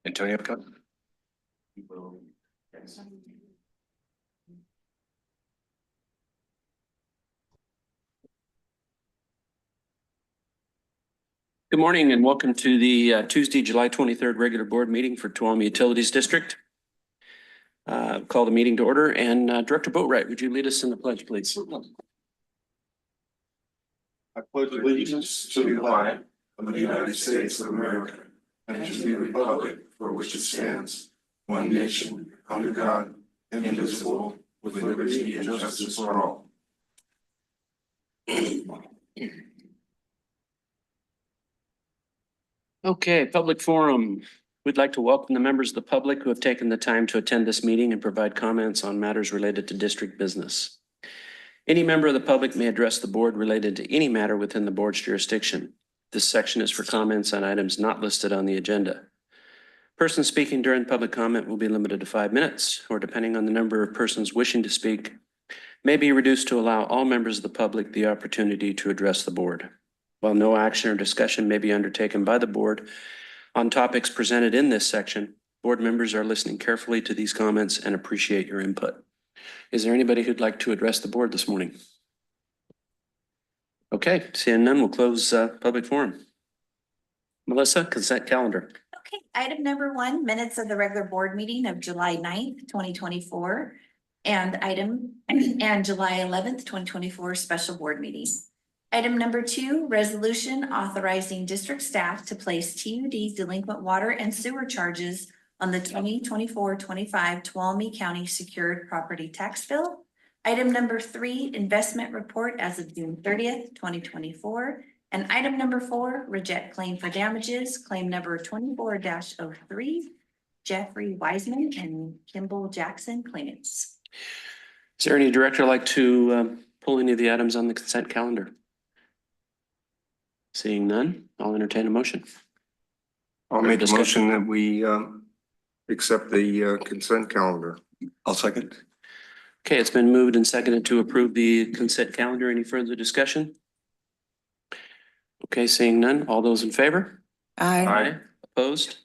Antonio come? Good morning and welcome to the Tuesday, July 23rd regular board meeting for Tuolumne Utilities District. Call the meeting to order, and Director Boatwright, would you lead us in the pledge, please? I pledge allegiance to the flag of the United States of America and to the republic for which it stands, one nation, under God, indivisible, with liberty and justice for all. Okay, public forum. We'd like to welcome the members of the public who have taken the time to attend this meeting and provide comments on matters related to district business. Any member of the public may address the board related to any matter within the board's jurisdiction. This section is for comments on items not listed on the agenda. Persons speaking during public comment will be limited to 5 minutes, or depending on the number of persons wishing to speak, may be reduced to allow all members of the public the opportunity to address the board. While no action or discussion may be undertaken by the board on topics presented in this section, board members are listening carefully to these comments and appreciate your input. Is there anybody who'd like to address the board this morning? Okay, seeing none, we'll close public forum. Melissa, consent calendar. Okay, item number 1, minutes of the regular board meeting of July 9th, 2024, and July 11th, 2024 special board meeting. Item number 2, resolution authorizing district staff to place TUD delinquent water and sewer charges on the 2024-25 Tuolumne County secured property tax bill. Item number 3, investment report as of June 30th, 2024. And item number 4, reject claim for damages, claim number 24-03, Jeffrey Wiseman and Kimball Jackson claimants. Is there any director like to pull any of the items on the consent calendar? Seeing none, I'll entertain a motion. I'll make a motion that we accept the consent calendar. I'll second. Okay, it's been moved and seconded to approve the consent calendar. Any further discussion? Okay, seeing none, all those in favor? Aye. Opposed?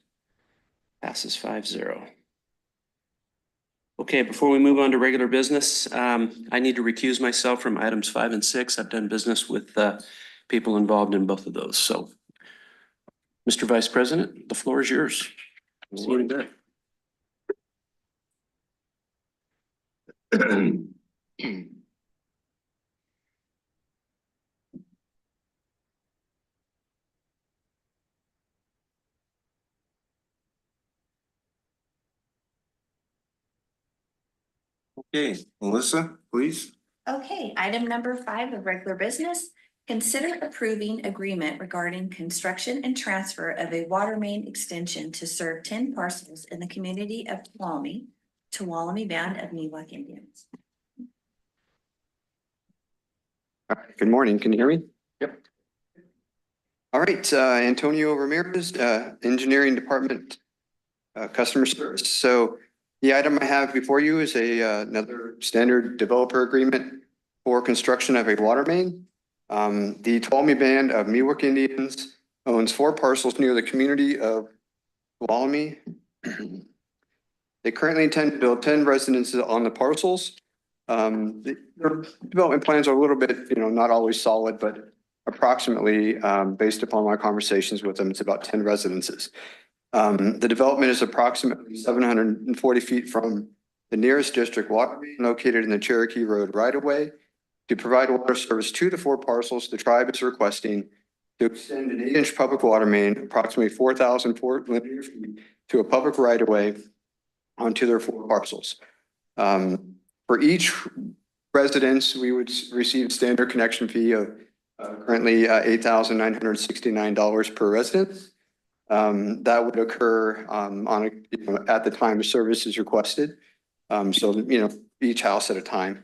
Passes 5-0. Okay, before we move on to regular business, I need to recuse myself from items 5 and 6. I've done business with people involved in both of those. So, Mr. Vice President, the floor is yours. See you in a bit. Okay, Melissa, please. Okay, item number 5 of regular business. Consider approving agreement regarding construction and transfer of a water main extension to serve 10 parcels in the community of Tuolumne Band of Miwok Indians. All right, good morning. Can you hear me? Yep. All right, Antonio Ramirez, Engineering Department, Customer Service. So the item I have before you is another standard developer agreement for construction of a water main. The Tuolumne Band of Miwok Indians owns 4 parcels near the community of Tuolumne. They currently intend to build 10 residences on the parcels. Their development plans are a little bit, not always solid, but approximately, based upon my conversations with them, it's about 10 residences. The development is approximately 740 feet from the nearest district water main located in the Cherokee Road right-of-way. To provide water service to the 4 parcels, the tribe is requesting to extend an 8-inch public water main approximately 4,004 linear feet to a public right-of-way onto their 4 parcels. For each residence, we would receive standard connection fee of currently $8,969 per residence. That would occur at the time the service is requested. So, each house at a time.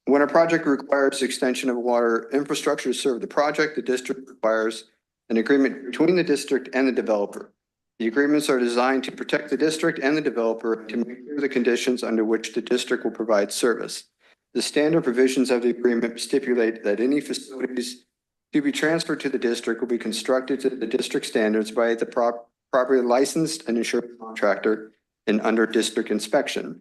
When a project requires extension of water infrastructure to serve the project, the district requires an agreement between the district and the developer. The agreements are designed to protect the district and the developer to make clear the conditions under which the district will provide service. The standard provisions of the agreement stipulate that any facilities to be transferred to the district will be constructed to the district standards by the properly licensed and insured contractor and under district inspection.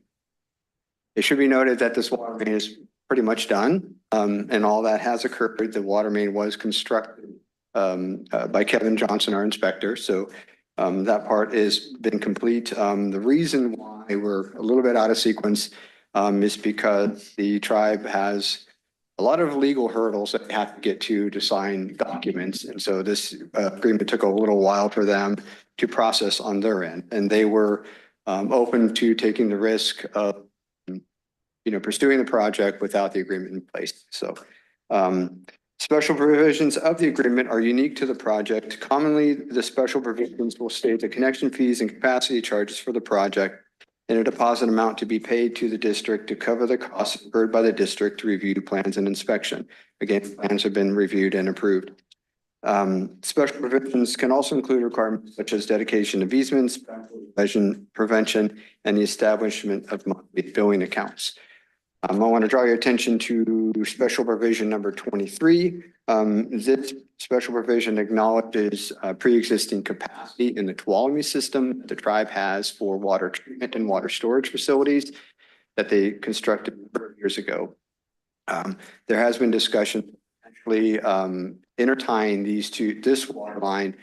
It should be noted that this water main is pretty much done, and all that has occurred. The water main was constructed by Kevin Johnson, our inspector. So that part has been complete. The reason why we're a little bit out of sequence is because the tribe has a lot of legal hurdles that they have to get to sign documents. And so this agreement took a little while for them to process on their end. And they were open to taking the risk of pursuing the project without the agreement in place. So special provisions of the agreement are unique to the project. Commonly, the special provisions will state the connection fees and capacity charges for the project and a deposit amount to be paid to the district to cover the costs incurred by the district to review plans and inspection. Again, plans have been reviewed and approved. Special provisions can also include requirements such as dedication of easements, prevention, and the establishment of monthly billing accounts. I want to draw your attention to special provision number 23. This special provision acknowledges pre-existing capacity in the Tuolumne system the tribe has for water treatment and water storage facilities that they constructed years ago. There has been discussion actually intertying this water line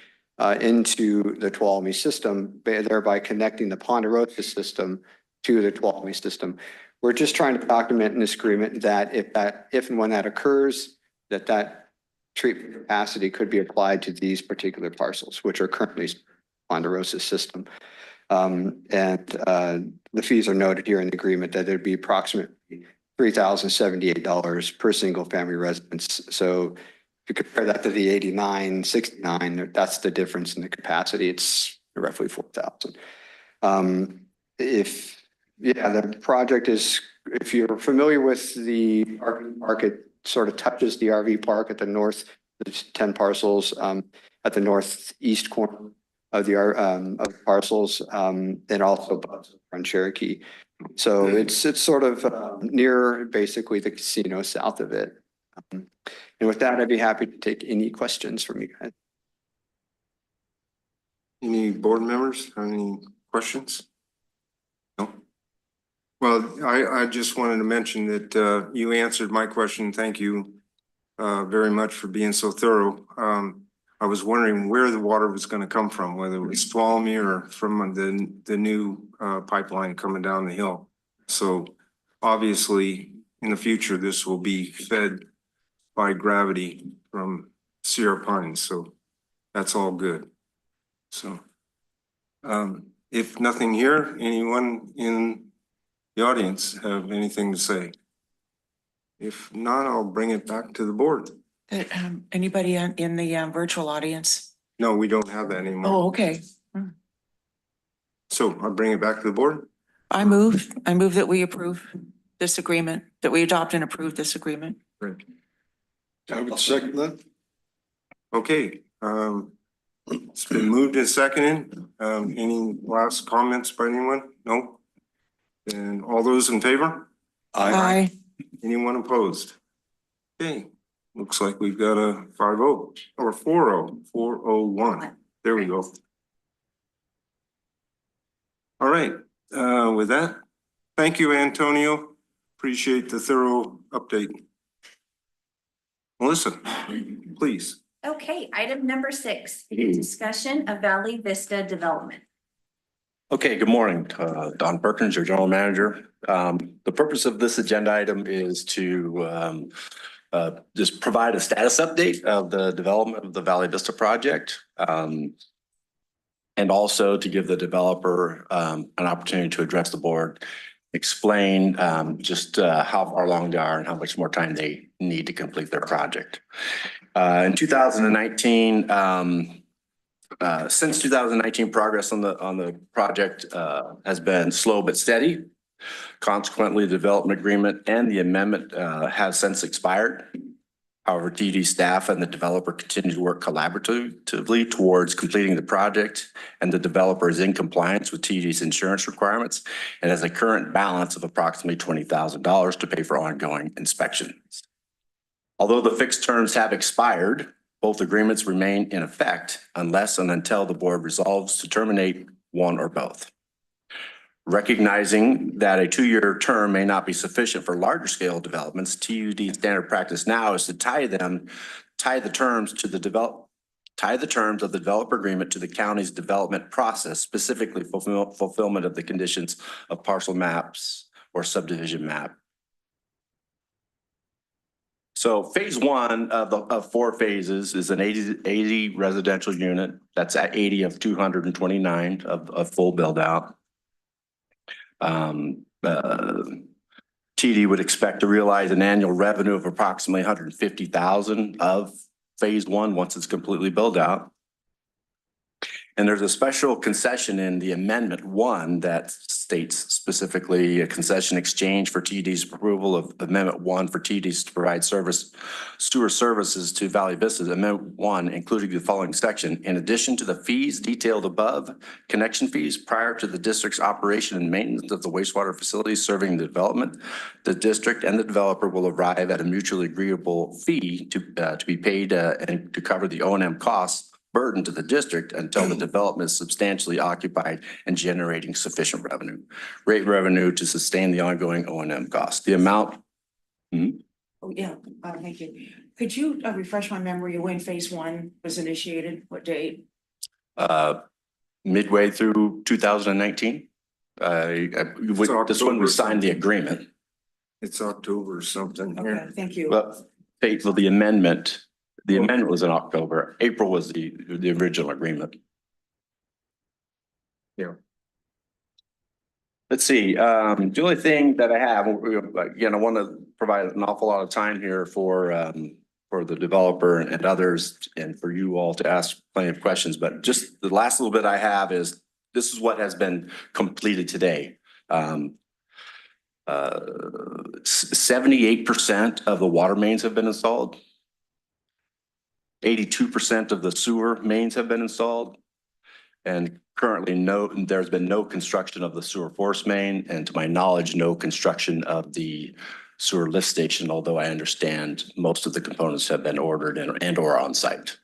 into the Tuolumne system, thereby connecting the Ponderosa system to the Tuolumne system. We're just trying to document in this agreement that if and when that occurs, that treatment capacity could be applied to these particular parcels, which are currently Ponderosa system. The fees are noted here in the agreement that there'd be approximately $3,078 per single family residence. So if you compare that to the 8969, that's the difference in the capacity. It's roughly 4,000. The project is, if you're familiar with the RV park, it sort of touches the RV park at the north, there's 10 parcels at the northeast corner of the parcels, and also on Cherokee. So it's sort of near basically the casino south of it. And with that, I'd be happy to take any questions from you guys. Any board members have any questions? No. Well, I just wanted to mention that you answered my question. Thank you very much for being so thorough. I was wondering where the water was going to come from, whether it was Tuolumne or from the new pipeline coming down the hill. So obviously in the future, this will be fed by gravity from Sierra Pines. So that's all good. So if nothing here, anyone in the audience have anything to say? If not, I'll bring it back to the board. Anybody in the virtual audience? No, we don't have that anymore. Oh, okay. So I'll bring it back to the board. I move that we approve this agreement, that we adopt and approve this agreement. Great. I would second that. Okay, it's been moved and seconded. Any last comments by anyone? No? And all those in favor? Aye. Anyone opposed? Okay, looks like we've got a 5-0 or 4-0, 401. There we go. All right, with that, thank you, Antonio. Appreciate the thorough update. Melissa, please. Okay, item number 6, discussion of Valley Vista development. Okay, good morning. Don Perkins, your general manager. The purpose of this agenda item is to just provide a status update of the development of the Valley Vista project. And also to give the developer an opportunity to address the board, explain just how far along they are and how much more time they need to complete their project. In 2019, since 2019, progress on the project has been slow but steady. Consequently, the development agreement and the amendment have since expired. However, TUD staff and the developer continue to work collaboratively towards completing the project, and the developer is in compliance with TUD's insurance requirements and has a current balance of approximately $20,000 to pay for ongoing inspections. Although the fixed terms have expired, Both agreements remain in effect unless and until the board resolves to terminate one or both. Recognizing that a 2-year term may not be sufficient for larger scale developments, TUD standard practice now is to tie the terms of the developer agreement to the county's development process, specifically fulfillment of the conditions of parcel maps or subdivision map. So phase one of 4 phases is an 80 residential unit. That's at 80 of 229 of full build out. TD would expect to realize an annual revenue of approximately 150,000 of phase one once it's completely built out. And there's a special concession in the amendment 1 that states specifically a concession exchange for TD's approval of amendment 1 for TD's to provide sewer services to Valley Vistas. Amendment 1, including the following section: in addition to the fees detailed above, connection fees prior to the district's operation and maintenance of the wastewater facilities serving the development, the district and the developer will arrive at a mutually agreeable fee to be paid and to cover the O&M costs burden to the district until the development is substantially occupied and generating sufficient revenue to sustain the ongoing O&M costs. The amount. Oh, yeah, thank you. Could you refresh my memory of when phase 1 was initiated? What date? Midway through 2019. This one, we signed the agreement. It's October or something. Okay, thank you. But the amendment was in October. April was the original agreement. Yeah. Let's see, the only thing that I have, again, I want to provide an awful lot of time here for the developer and others and for you all to ask plenty of questions. But just the last little bit I have is, this is what has been completed today. 78% of the water mains have been installed. 82% of the sewer mains have been installed. And currently there's been no construction of the sewer force main, and to my knowledge, no construction of the sewer lift station, although I understand most of the components have been ordered and or on site.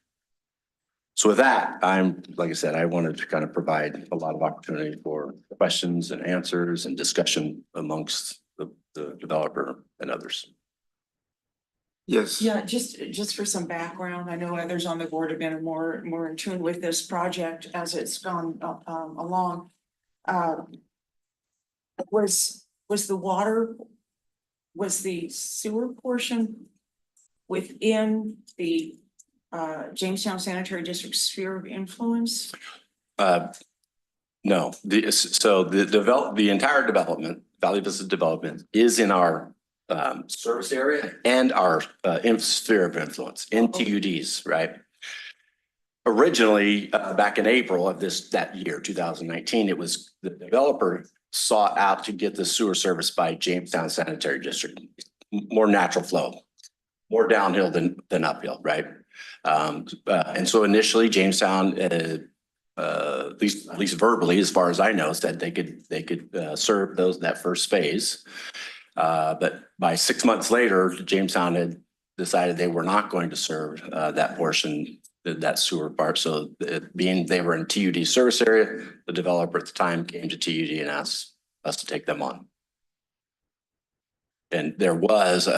So with that, like I said, I wanted to kind of provide a lot of opportunity for questions and answers and discussion amongst the developer and others. Yes. Yeah, just for some background, I know others on the board have been more in tune with this project as it's gone along. Was the sewer portion within the Jamestown Sanitary District sphere of influence? No, the entire development, Valley Vista development, is in our service area and our sphere of influence in TUDs, right? Originally, back in April of that year, 2019, it was the developer sought out to get the sewer service by Jamestown Sanitary District. More natural flow, more downhill than uphill, right? And so initially Jamestown, at least verbally, as far as I know, said they could serve that first phase. But by 6 months later, Jamestown had decided they were not going to serve that portion, that sewer part. So being they were in TUD service area, the developer at the time came to TUD and asked us to take them on. And there was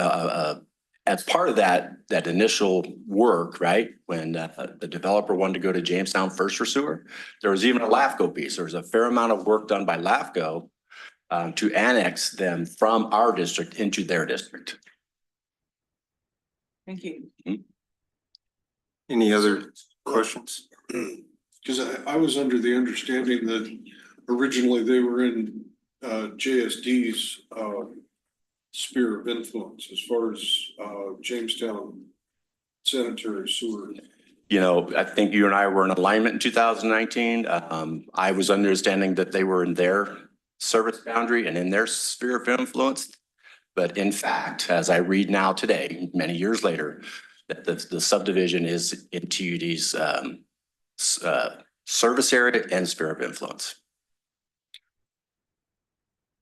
as part of that initial work, right, when the developer wanted to go to Jamestown first for sewer, there was even a LAFCO piece. There was a fair amount of work done by LAFCO to annex them from our district into their district. Thank you. Any other questions? Because I was under the understanding that originally they were in JSD's sphere of influence as far as Jamestown sanitary sewer. You know, I think you and I were in alignment in 2019. I was understanding that they were in their service boundary and in their sphere of influence. But in fact, as I read now today, many years later, that the subdivision is in TUD's service area and sphere of influence.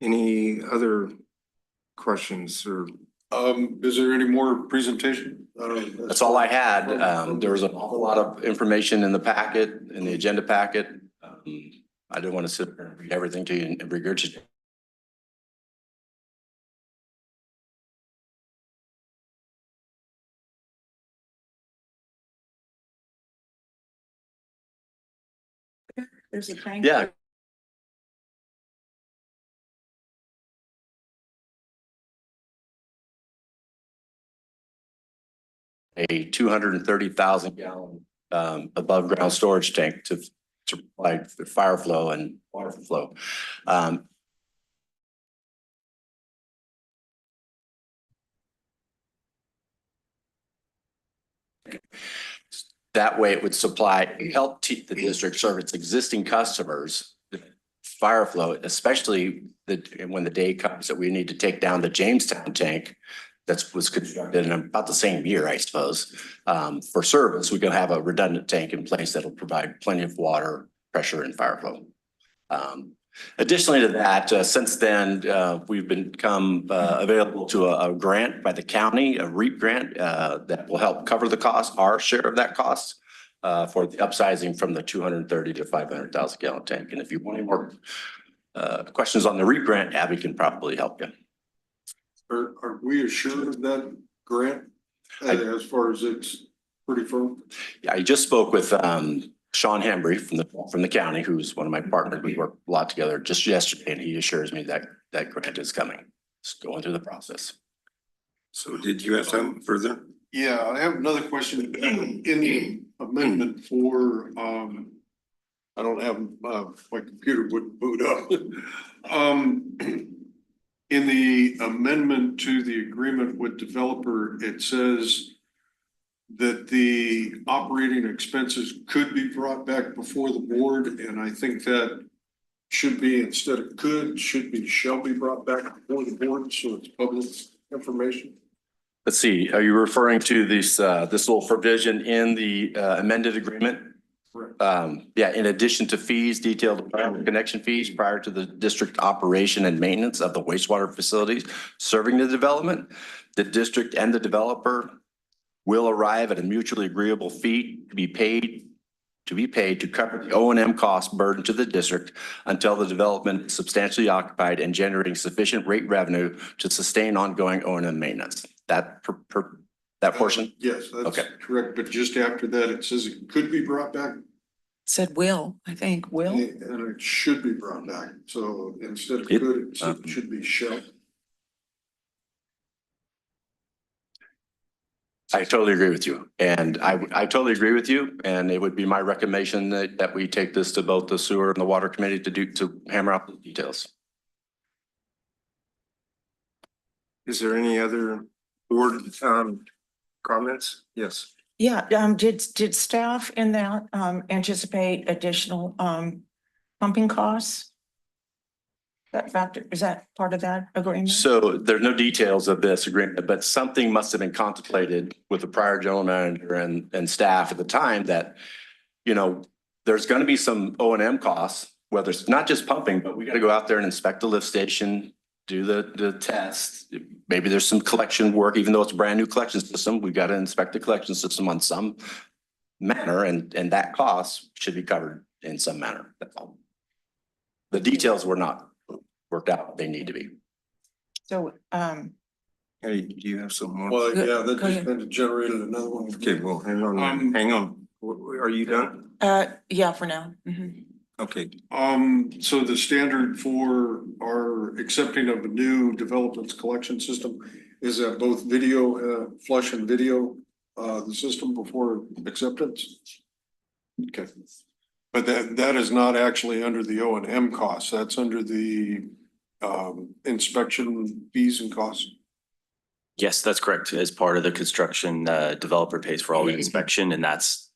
Any other questions or? Is there any more presentation? That's all I had. There was an awful lot of information in the packet, in the agenda packet. I didn't want to sit there and read everything to you and regurgitate. There's a tank. Yeah. A 230,000 gallon above ground storage tank to provide fire flow and water flow. That way it would help the district serve its existing customers, fire flow, especially when the day comes that we need to take down the Jamestown tank that was constructed in about the same year, I suppose. For service, we can have a redundant tank in place that'll provide plenty of water, pressure, and fire flow. Additionally to that, since then, we've become available to a grant by the county, a REAP grant that will help cover the cost, our share of that cost for the upsizing from the 230 to 500,000 gallon tank. And if you want any more questions on the REAP grant, Abby can probably help you. Are we assured of that grant as far as it's pretty firm? Yeah, I just spoke with Sean Hembry from the county, who's one of my partners. We work a lot together just yesterday, and he assures me that that grant is coming. It's going through the process. So did you have something further? Yeah, I have another question in the amendment for, I don't have, my computer wouldn't boot up. In the amendment to the agreement with developer, it says that the operating expenses could be brought back before the board, and I think that should be, instead of could, should be, shall be brought back before the board, so it's public information. Let's see, are you referring to this little provision in the amended agreement? Correct. Yeah, in addition to fees, detailed connection fees prior to the district operation and maintenance of the wastewater facilities serving the development, the district and the developer will arrive at a mutually agreeable fee to be paid to cover the O&M cost burden to the district until the development is substantially occupied and generating sufficient rate revenue to sustain ongoing O&M maintenance. That portion? Yes, that's Okay. correct, but just after that, it says it could be brought back. Said will, I think, will. And it should be brought back, so instead of It- could, it should be shall. I totally agree with you. And I totally agree with you. And it would be my recommendation that we take this to both the sewer and the water committee to hammer out the details. Is there any other board comments? Yes. Yeah, did staff in that anticipate additional pumping costs? That factor, is that part of that agreement? So there's no details of this agreement, but something must have been contemplated with the prior general manager and staff at the time that, there's going to be some O&M costs, whether it's not just pumping, but we got to go out there and inspect the lift station, do the test. Maybe there's some collection work, even though it's a brand new collection system, we got to inspect the collection system on some manner, and that cost should be covered in some manner. That's all. The details were not worked out. They need to be. So, Hey, do you have some more? Well, yeah, that Go just ahead. kind of generated another one. Okay, well, hang on, hang on. Are you done? yeah, for now. Mhm. Okay, So the standard for our accepting of a new development's collection system is that both video, flush and video, the system before acceptance? Okay. But that is not actually under the O&M costs. That's under the inspection fees and costs. Yes, that's correct. As part of the construction, developer pays for all the inspection, and that's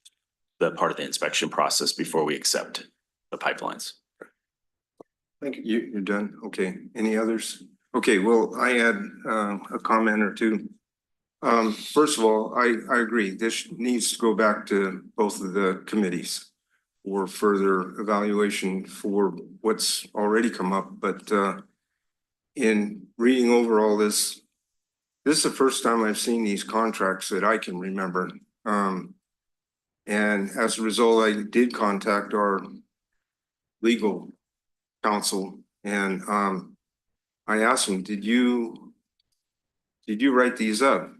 the part of the inspection process before we accept the pipelines. Thank you. you're done. Okay, any others? Okay, well, I had a comment or two. First of all, I agree. This needs to go back to both of the committees for further evaluation for what's already come up. But in reading over all this, this is the first time I've seen these contracts that I can remember. And as a result, I did contact our legal counsel and I asked him, did you write these up?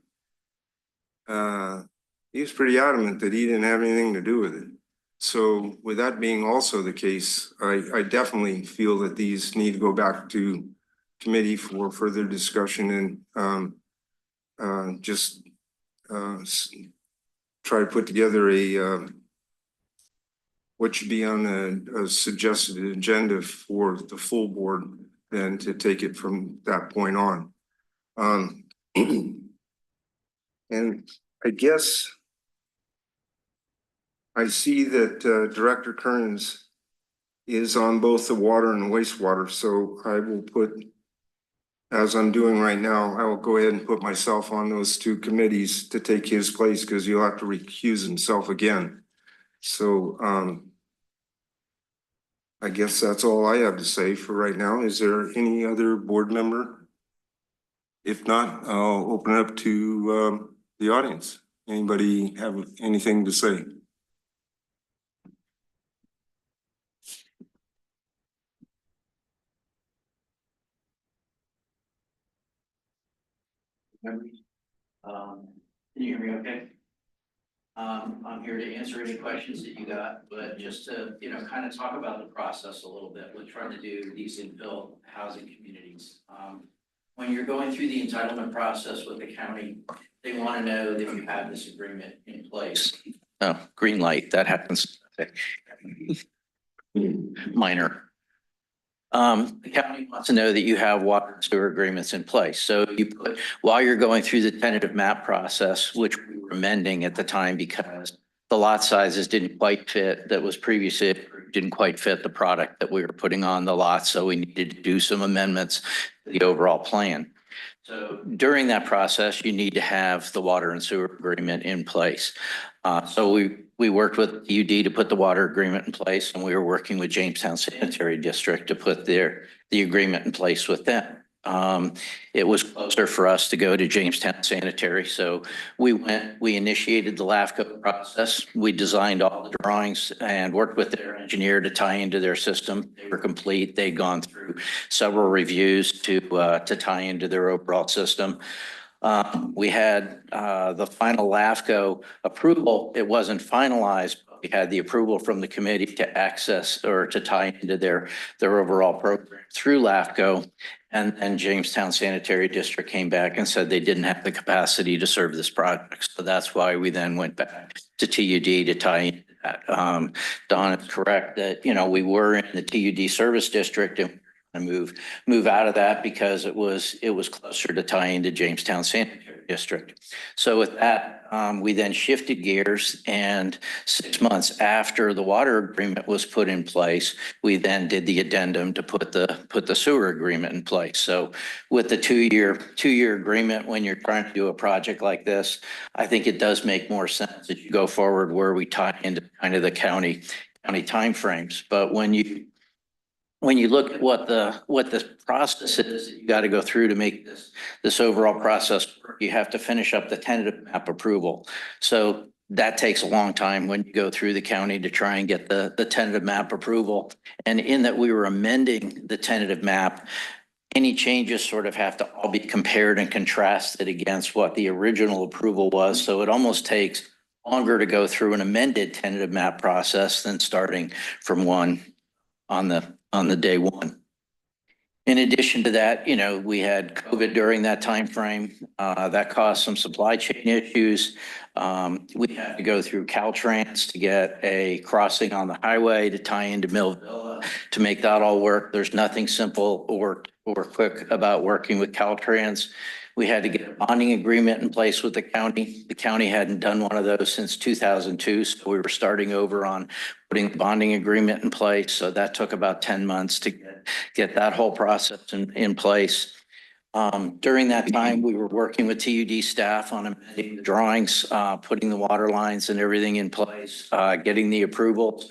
He was pretty adamant that he didn't have anything to do with it. So with that being also the case, I definitely feel that these need to go back to committee for further discussion and just try to put together a what should be on a suggested agenda for the full board, then to take it from that point on. And I guess I see that Director Kearns is on both the water and wastewater, so I will put, as I'm doing right now, I will go ahead and put myself on those two committees to take his place because he'll have to recuse himself again. So I guess that's all I have to say for right now. Is there any other board member? If not, I'll open it up to the audience. Anybody have anything to say? Can you hear me okay? I'm here to answer any questions that you got, but just to, kind of talk about the process a little bit. We're trying to do these infill housing communities. When you're going through the entitlement process with the county, they want to know that you have this agreement in place. Oh, green light, that happens. Minor. The county wants to know that you have water and sewer agreements in place. So you put, while you're going through the tentative map process, which we were amending at the time because the lot sizes didn't quite fit, that was previously didn't quite fit the product that we were putting on the lot. So we needed to do some amendments to the overall plan. So during that process, you need to have the water and sewer agreement in place. So we worked with TUD to put the water agreement in place, and we were working with Jamestown Sanitary District to put the agreement in place with them. It was closer for us to go to Jamestown Sanitary. So we initiated the LAFCO process. We designed all the drawings and worked with their engineer to tie into their system. They were complete. They'd gone through several reviews to tie into their overall system. We had the final LAFCO approval. It wasn't finalized, but we had the approval from the committee to access or to tie into their overall program through LAFCO. And Jamestown Sanitary District came back and said they didn't have the capacity to serve this project. So that's why we then went back to TUD to tie into that. Don is correct that, we were in the TUD service district and move out of that because it was closer to tie into Jamestown Sanitary District. So with that, we then shifted gears, and 6 months after the water agreement was put in place, we then did the addendum to put the sewer agreement in place. So with the two-year agreement, when you're trying to do a project like this, I think it does make more sense that you go forward where we tie into kind of the county timeframes. But when you look at what the process is, you got to go through to make this overall process work. You have to finish up the tentative map approval. So that takes a long time when you go through the county to try and get the tentative map approval. And in that we were amending the tentative map, any changes sort of have to all be compared and contrasted against what the original approval was. So it almost takes longer to go through an amended tentative map process than starting from one on the day one. In addition to that, we had COVID during that time frame. That caused some supply chain issues. We had to go through Caltrans to get a crossing on the highway to tie into Millville to make that all work. There's nothing simple or quick about working with Caltrans. We had to get a bonding agreement in place with the county. The county hadn't done one of those since 2002, so we were starting over on putting the bonding agreement in place. So that took about 10 months to get that whole process in place. During that time, we were working with TUD staff on amending the drawings, putting the water lines and everything in place, getting the approvals.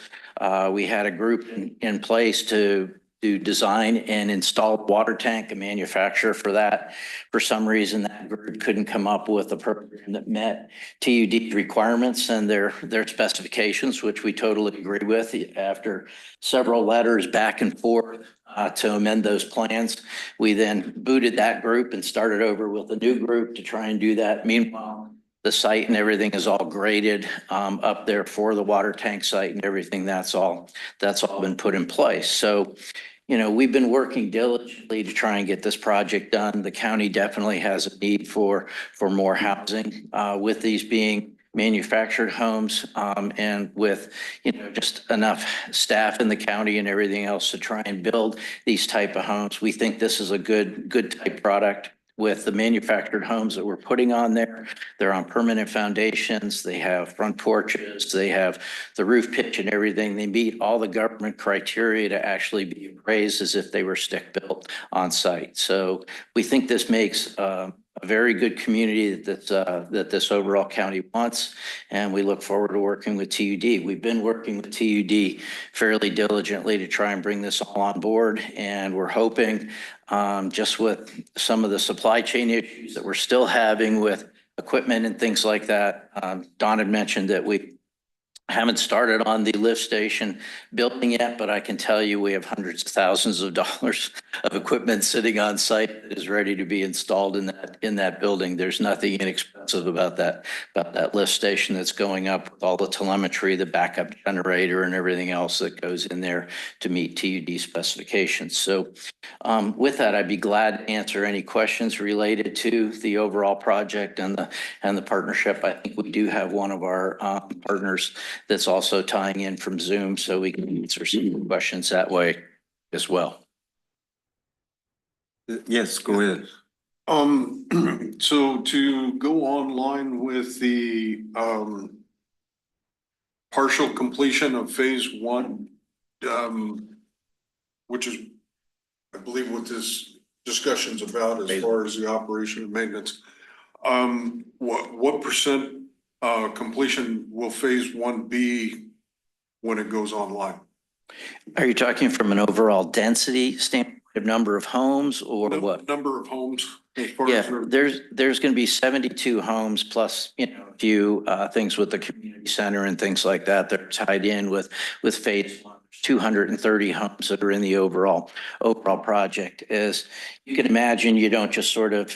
We had a group in place to to design and install a water tank, a manufacturer for that. For some reason, that group couldn't come up with a program that met TUD requirements and their specifications, which we totally agree with. After several letters back and forth to amend those plans, we then booted that group and started over with a new group to try and do that. Meanwhile, the site and everything is all graded up there for the water tank site and everything. That's all been put in place. So, we've been working diligently to try and get this project done. The county definitely has a need for more housing with these being manufactured homes and with, just enough staff in the county and everything else to try and build these type of homes. We think this is a good type product. With the manufactured homes that we're putting on there, they're on permanent foundations, they have front porches, they have the roof pitch and everything. They meet all the government criteria to actually be appraised as if they were stick built on site. So we think this makes a very good community that this overall county wants, and we look forward to working with TUD. We've been working with TUD fairly diligently to try and bring this all on board, and we're hoping just with some of the supply chain issues that we're still having with equipment and things like that. Don had mentioned that we haven't started on the lift station building yet, but I can tell you we have hundreds of thousands of dollars of equipment sitting on site that is ready to be installed in that building. There's nothing inexpensive about that lift station that's going up with all the telemetry, the backup generator and everything else that goes in there to meet TUD specifications. So with that, I'd be glad to answer any questions related to the overall project and the partnership. I think we do have one of our partners that's also tying in from Zoom, so we can answer some questions that way as well. Yes, go ahead. So to go online with the partial completion of phase one, which is, I believe, what this discussion's about as far as the operation and maintenance. What percent completion will phase one be when it goes online? Are you talking from an overall density standpoint of number of homes or what? Number of homes. As far Yeah, as there's going to be 72 homes plus, a few things with the community center and things like that. They're tied in with phase 230 homes that are in the overall project. As you can imagine, you don't just sort of,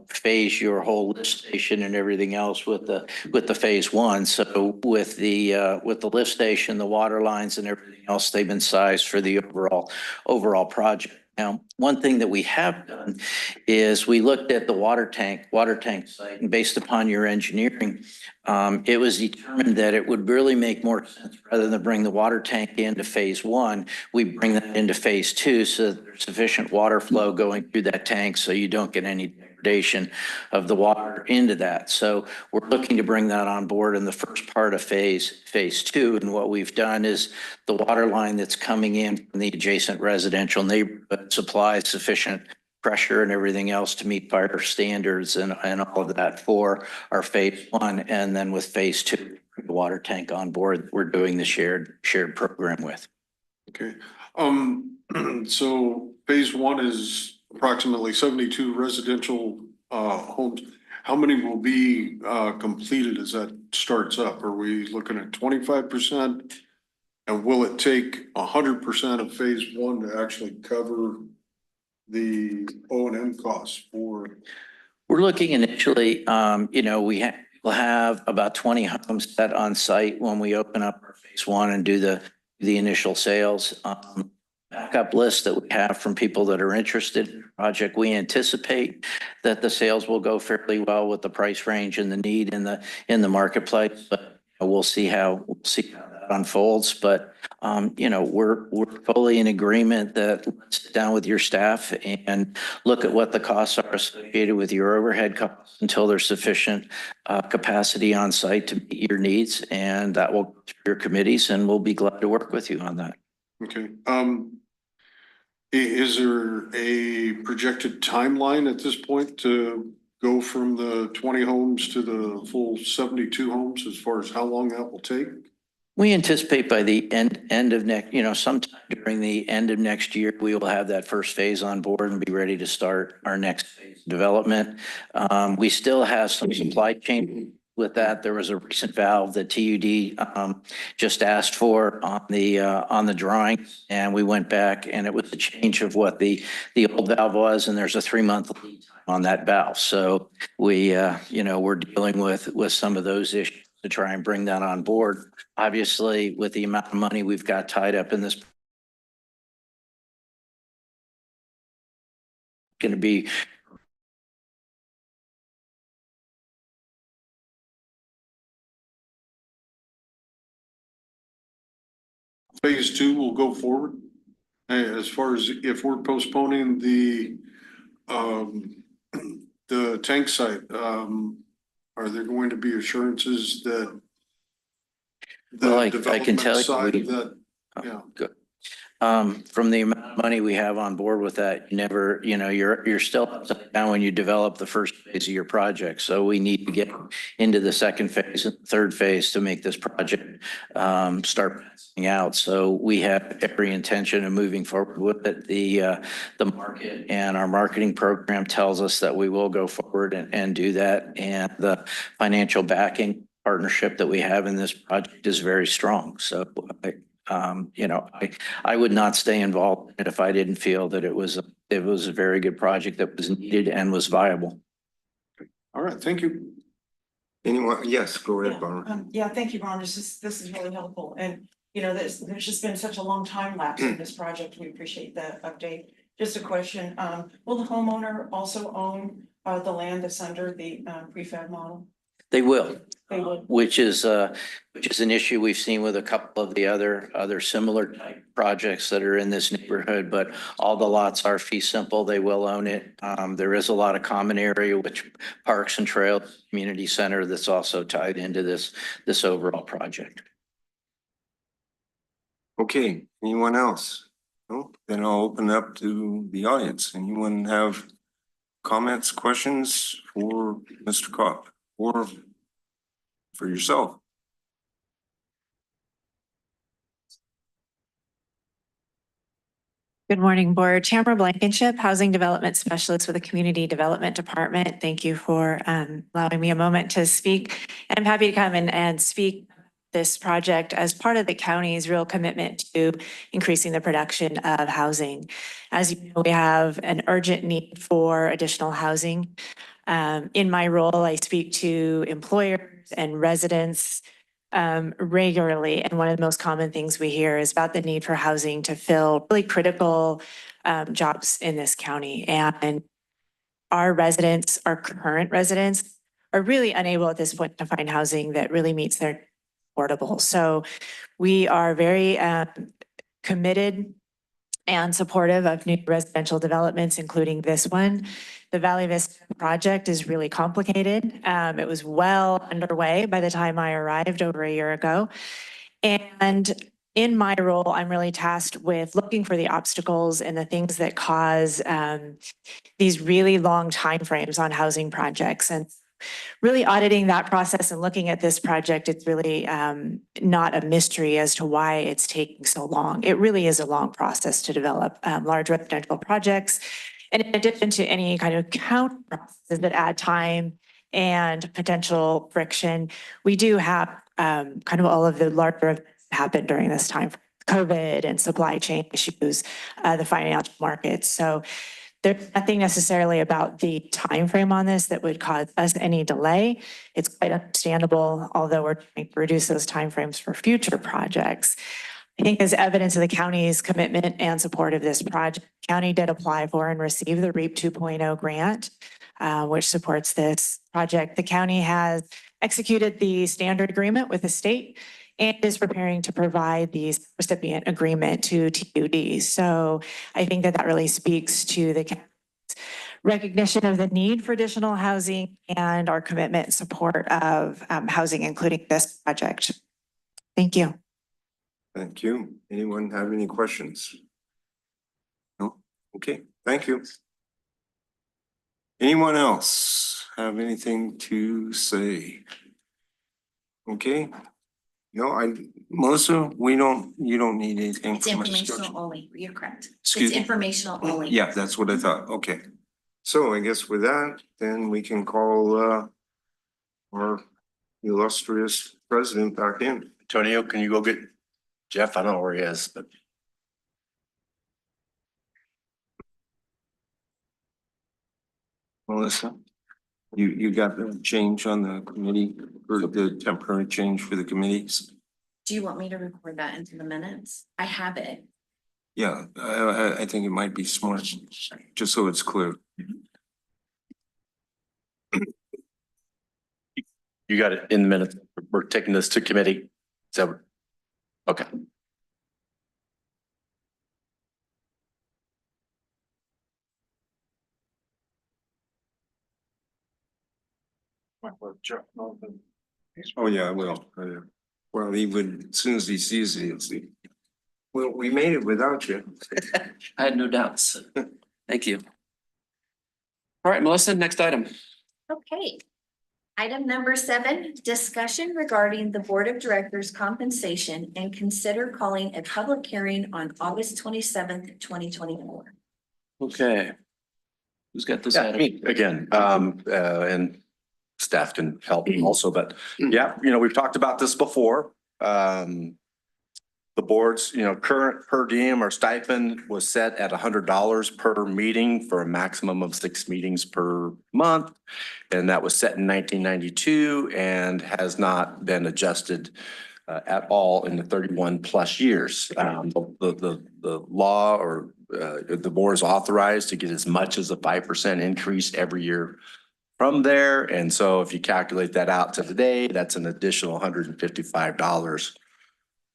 phase your whole lift station and everything else with the phase one. So with the lift station, the water lines and everything else, they've been sized for the overall project. Now, one thing that we have done is we looked at the water tank site, and based upon your engineering, it was determined that it would really make more sense rather than bring the water tank into phase one, we bring that into phase two so that there's sufficient water flow going through that tank so you don't get any degradation of the water into that. So we're looking to bring that on board in the first part of phase two. And what we've done is the water line that's coming in from the adjacent residential neighborhood supplies sufficient pressure and everything else to meet fire standards and all of that for our phase one. And then with phase two, the water tank on board, we're doing the shared program with. okay. So phase one is approximately 72 residential homes. How many will be completed as that starts up? Are we looking at 25%? And will it take 100% of phase one to actually cover the O&M costs for? We're looking initially, we'll have about 20 homes set on site when we open up our phase one and do the initial sales. Backup list that we have from people that are interested in the project. We anticipate that the sales will go fairly well with the price range and the need in the marketplace, but we'll see how that unfolds. But we're fully in agreement that let's sit down with your staff and look at what the costs are associated with your overhead costs until there's sufficient capacity on site to meet your needs, and that will go through your committees, and we'll be glad to work with you on that. Okay. Is there a projected timeline at this point to go from the 20 homes to the full 72 homes as far as how long that will take? We anticipate by the end of next, sometime during the end of next year, we will have that first phase on board and be ready to start our next phase development. We still have some supply chain with that. There was a recent valve that TUD just asked for on the drawing, and we went back and it was a change of what the old valve was, and there's a 3-month lead time on that valve. So we're dealing with some of those issues to try and bring that on board. Obviously, with the amount of money we've got tied up in this, going to be Phase 2 will go forward. As far as if we're postponing the tank site, are there going to be assurances that Well, the I can development tell you, side we- of that, yeah. good. From the amount of money we have on board with that, you're still upside down when you develop the first phase of your project. So we need to get into the second phase and third phase to make this project start passing out. So we have every intention of moving forward with it. The market and our marketing program tells us that we will go forward and do that. And the financial backing partnership that we have in this project is very strong. So I would not stay involved if I didn't feel that it was a very good project that was needed and was viable. All right, thank you. Anyone? Yes, go ahead, Barbara. Yeah, thank you, Ron. This is really helpful. And, there's just been such a long time lapse in this project. We appreciate the update. Just a question, will the homeowner also own the land that's under the prefab model? They will. They will. Which is an issue we've seen with a couple of the other similar type projects that are in this neighborhood, but all the lots are fee simple. They will own it. There is a lot of common area, which Parks and Trails Community Center, that's also tied into this overall project. Okay, anyone else? No, then I'll open up to the audience. Anyone have comments, questions for Mr. Kopp or for yourself? Good morning, Board. Tamara Blankenship, Housing Development Specialist with the Community Development Department. Thank you for allowing me a moment to speak. I'm happy to come and speak this project as part of the county's real commitment to increasing the production of housing. As you know, we have an urgent need for additional housing. In my role, I speak to employers and residents regularly. And one of the most common things we hear is about the need for housing to fill really critical jobs in this county. And our residents, our current residents, are really unable at this point to find housing that really meets their affordable. So we are very committed and supportive of new residential developments, including this one. The Valley Vista project is really complicated. It was well underway by the time I arrived over a year ago. And in my role, I'm really tasked with looking for the obstacles and the things that cause these really long timeframes on housing projects. And really auditing that process and looking at this project, it's really not a mystery as to why it's taking so long. It really is a long process to develop large residential projects. And in addition to any kind of counter processes that add time and potential friction, we do have kind of all of the larger events happen during this time, COVID and supply chain issues, the financial markets. So there's nothing necessarily about the time frame on this that would cause us any delay. It's quite understandable, although we're trying to reduce those timeframes for future projects. I think as evidence of the county's commitment and support of this project, the county did apply for and receive the REAP 2.0 grant, which supports this project. The county has executed the standard agreement with the state and is preparing to provide the recipient agreement to TUD. So I think that really speaks to the recognition of the need for additional housing and our commitment and support of housing, including this project. Thank you. Thank you. Anyone have any questions? No? Okay, thank you. Anyone else have anything to say? Okay. No, Melissa, you don't need anything It's from us. informational only. You're correct. Excuse It's me? informational only. Yeah, that's what I thought. Okay. So I guess with that, then we can call our illustrious president back in. Antonio, can you go get Jeff? I don't know where he is, but. Melissa, you got the change on the committee or the temporary change for the committees? Do you want me to record that into the minutes? I have it. Yeah, I think it might be smart, just so it's clear. You got it in the minutes. We're taking this to committee. So, okay. Oh, yeah, I will. Well, he would, as soon as he sees it, he'll see. Well, we made it without you. I had no doubts. Thank you. All right, Melissa, next item. Okay. Item number 7, discussion regarding the Board of Directors compensation and consider calling a public hearing on August 27th, 2024. Okay. Who's got this Yeah, item? me again, and staff can help also, but yeah, we've talked about this before. The board's, current per diem or stipend was set at $100 per meeting for a maximum of 6 meetings per month. And that was set in 1992 and has not been adjusted at all in the 31 plus years. The law or the board is authorized to get as much as a 5% increase every year from there. And so if you calculate that out to today, that's an additional $155,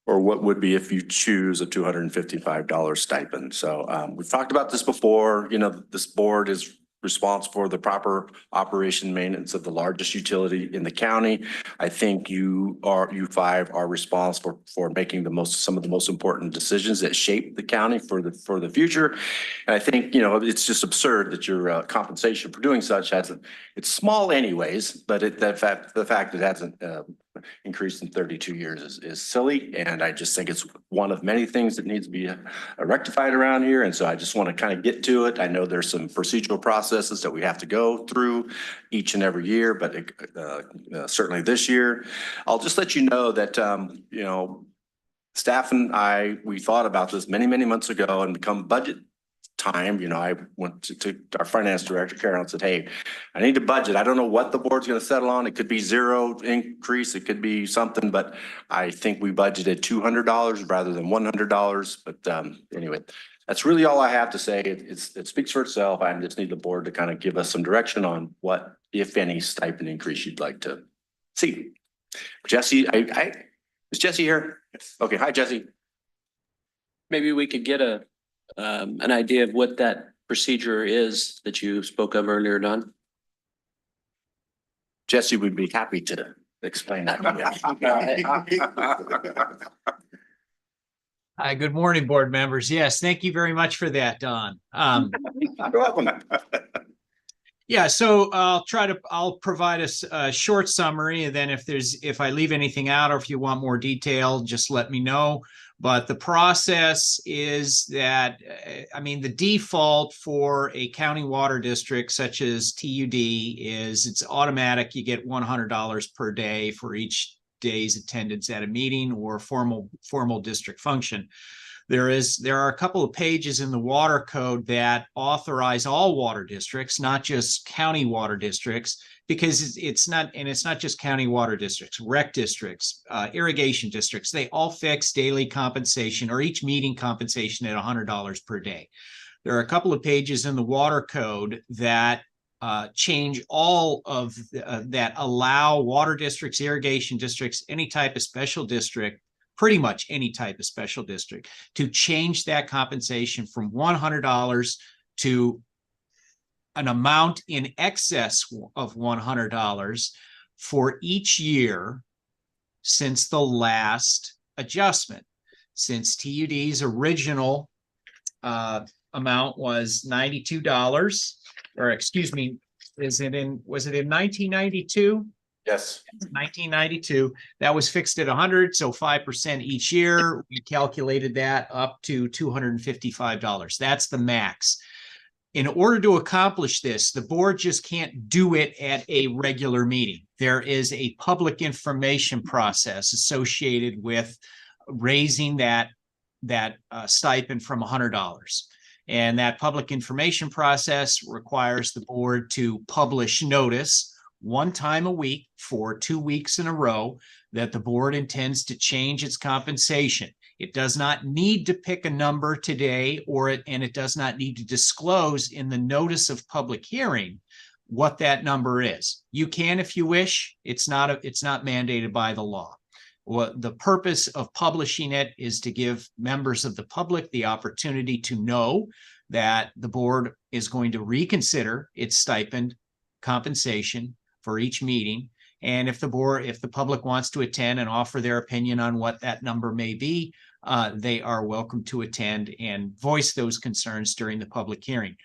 or what would be if you choose a $255 stipend. So we've talked about this before. This board is responsible for the proper operation and maintenance of the largest utility in the county. I think you five are responsible for making some of the most important decisions that shape the county for the future. And I think, it's just absurd that your compensation for doing such it's small anyways, but the fact it hasn't increased in 32 years is silly. And I just think it's one of many things that needs to be rectified around here. And so I just want to kind of get to it. I know there's some procedural processes that we have to go through each and every year, but certainly this year, I'll just let you know that, staff and we thought about this many, many months ago, and become budget time, I went to our finance director, Karen, and said, hey, I need to budget. I don't know what the board's going to settle on. It could be 0 increase. It could be something, but I think we budgeted $200 rather than $100. But anyway, that's really all I have to say. It speaks for itself. I just need the board to kind of give us some direction on what, if any, stipend increase you'd like to see. Jesse, is Jesse here? Okay. Hi, Jesse. Maybe we could get an idea of what that procedure is that you spoke of earlier, Don. Jesse would be happy to explain that. Hi, good morning, board members. Yes, thank you very much for that, Don. You're welcome. Yeah, so I'll provide a short summary, and then if I leave anything out or if you want more detail, just let me know. But the process is that, the default for a county water district such as TUD is it's automatic. You get $100 per day for each day's attendance at a meeting or formal district function. There are a couple of pages in the water code that authorize all water districts, not just county water districts, because it's not just county water districts, rec districts, irrigation districts. They all fix daily compensation or each meeting compensation at $100 per day. There are a couple of pages in the water code that change all of that allow water districts, irrigation districts, any type of special district, pretty much any type of special district, to change that compensation from $100 to an amount in excess of $100 for each year since the last adjustment. Since TUD's original amount was $92, or excuse me, was it in 1992? Yes. 1992. That was fixed at 100, so 5% each year. We calculated that up to $255. That's the max. In order to accomplish this, the board just can't do it at a regular meeting. There is a public information process associated with raising that stipend from $100. And that public information process requires the board to publish notice one time a week for 2 weeks in a row that the board intends to change its compensation. It does not need to pick a number today, and it does not need to disclose in the notice of public hearing what that number is. You can if you wish. It's not mandated by the law. Well, the purpose of publishing it is to give members of the public the opportunity to know that the board is going to reconsider its stipend compensation for each meeting. And if the public wants to attend and offer their opinion on what that number may be, they are welcome to attend and voice those concerns during the public hearing.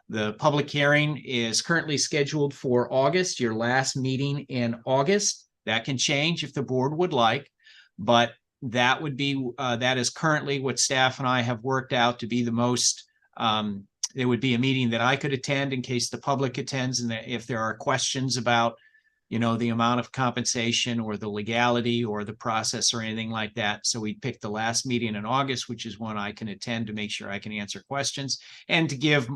The public hearing is currently scheduled for August, your last meeting in August. That can change if the board would like, but that would be, that is currently what staff and I have worked out to be the most, there would be a meeting that I could attend in case the public attends, and if there are questions about, you know, the amount of compensation or the legality or the process or anything like that. So we picked the last meeting in August, which is when I can attend to make sure I can answer questions and to give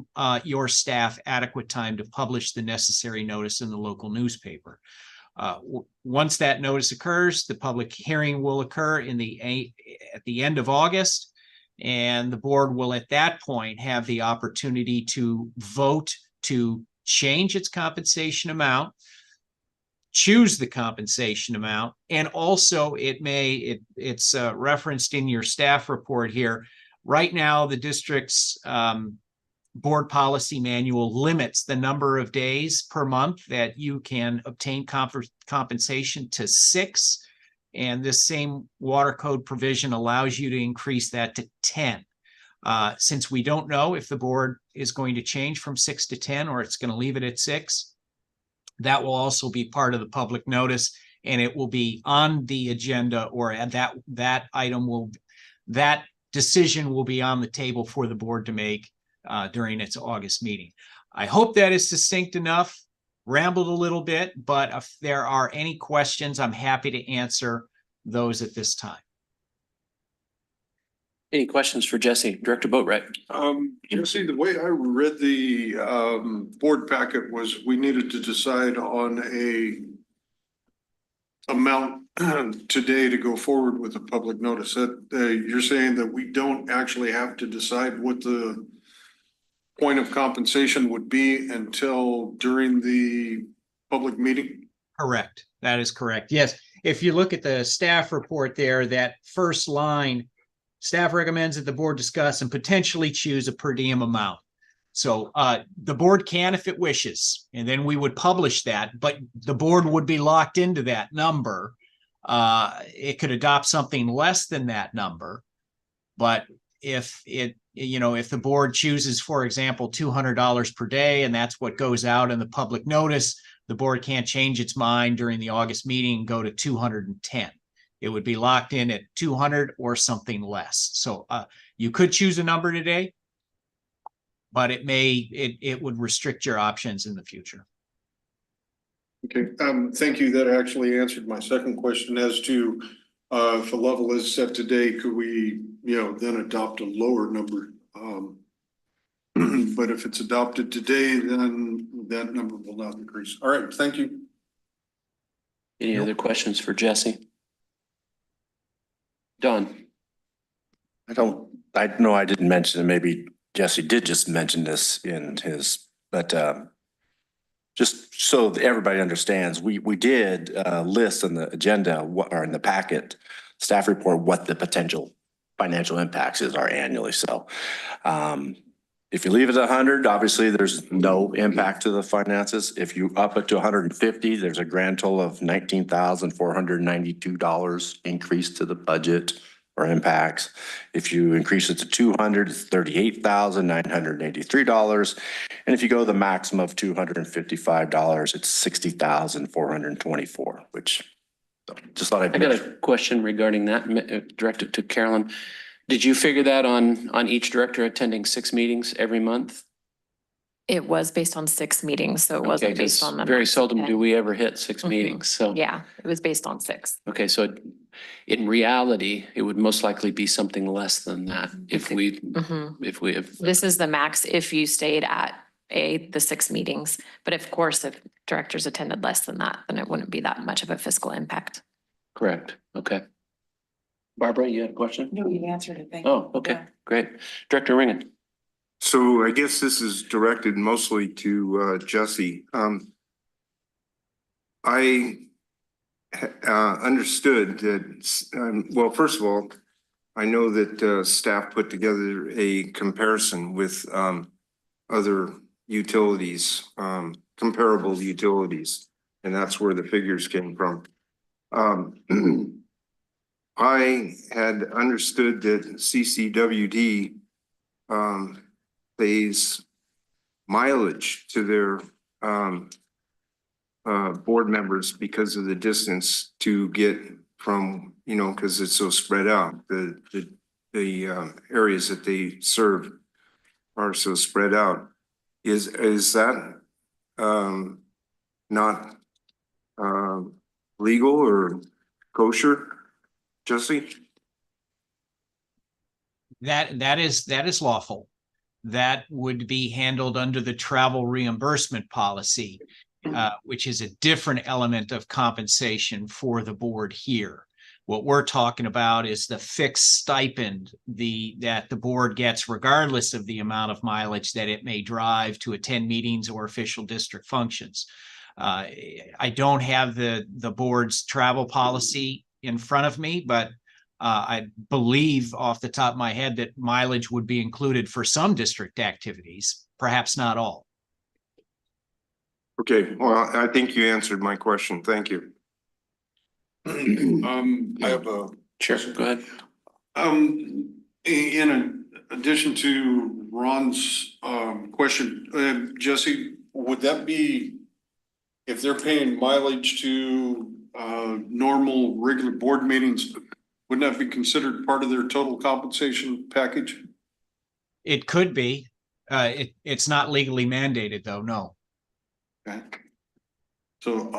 your staff adequate time to publish the necessary notice in the local newspaper. Once that notice occurs, the public hearing will occur at the end of August, and the board will at that point have the opportunity to vote to change its compensation amount, choose the compensation amount, and also it's referenced in your staff report here. Right now, the district's board policy manual limits the number of days per month that you can obtain compensation to 6. And this same water code provision allows you to increase that to 10. Since we don't know if the board is going to change from 6 to 10 or it's going to leave it at 6, that will also be part of the public notice, and it will be on the agenda, or at that decision will be on the table for the board to make during its August meeting. I hope that is succinct enough. Rambled a little bit, but if there are any questions, I'm happy to answer those at this time. Any questions for Jesse? Director Boatright. Jesse, the way I read the board packet was we needed to decide on a amount today to go forward with a public notice. That you're saying that we don't actually have to decide what the point of compensation would be until during the public meeting? Correct. That is correct. Yes. If you look at the staff report there, that first line, staff recommends that the board discuss and potentially choose a per diem amount. So the board can if it wishes, and then we would publish that, but the board would be locked into that number. It could adopt something less than that number, but if the board chooses, for example, $200 per day, and that's what goes out in the public notice, the board can't change its mind during the August meeting and go to 210. It would be locked in at 200 or something less. So you could choose a number today, but it would restrict your options in the future. Okay, thank you. That actually answered my second question as to if a level is set today, could we, then adopt a lower number? But if it's adopted today, then that number will not increase. All right, thank you. Any other questions for Jesse? Don. I know I didn't mention it. Maybe Jesse did just mention this in his, but just so that everybody understands, we did list on the agenda or in the packet staff report what the potential financial impacts are annually. So if you leave it at 100, obviously there's no impact to the finances. If you up it to 150, there's a grand total of $19,492 increase to the budget or impacts. If you increase it to 200, it's $38,983. And if you go the maximum of $255, it's $60,424, which just thought I'd I got make a sure. question regarding that, direct it to Carolyn. Did you figure that on each director attending 6 meetings every month? It was based on 6 meetings, so it Okay, wasn't 'cause based on the. very max seldom 10. do we ever hit 6 Mhm. meetings, so. Yeah, it was based on 6. Okay, so in reality, it would most likely be something less than that if we, Mhm. if we have. This is the max if you stayed at the 6 meetings. But of course, if directors attended less than that, then it wouldn't be that much of a fiscal impact. Correct, okay. Barbara, you had a question? No, you answered it. Thank you. Oh, okay, Yeah. great. Director Ringen. So I guess this is directed mostly to Jesse. I understood that, well, first of all, I know that staff put together a comparison with other utilities, comparable utilities, and that's where the figures came from. I had understood that CCWD pays mileage to their board members because of the distance to get from, you know, because it's so spread out, the areas that they serve are so spread out. Is that not legal or kosher, Jesse? That is lawful. That would be handled under the travel reimbursement policy, which is a different element of compensation for the board here. What we're talking about is the fixed stipend that the board gets regardless of the amount of mileage that it may drive to attend meetings or official district functions. I don't have the board's travel policy in front of me, but I believe off the top of my head that mileage would be included for some district activities, perhaps not all. Okay, well, I think you answered my question. Thank you. I have a. Sure, go ahead. In addition to Ron's, question, Jesse, would that be if they're paying mileage to, normal, regular board meetings, wouldn't that be considered part of their total compensation package? It could be. It's not legally mandated though, no. Okay. So,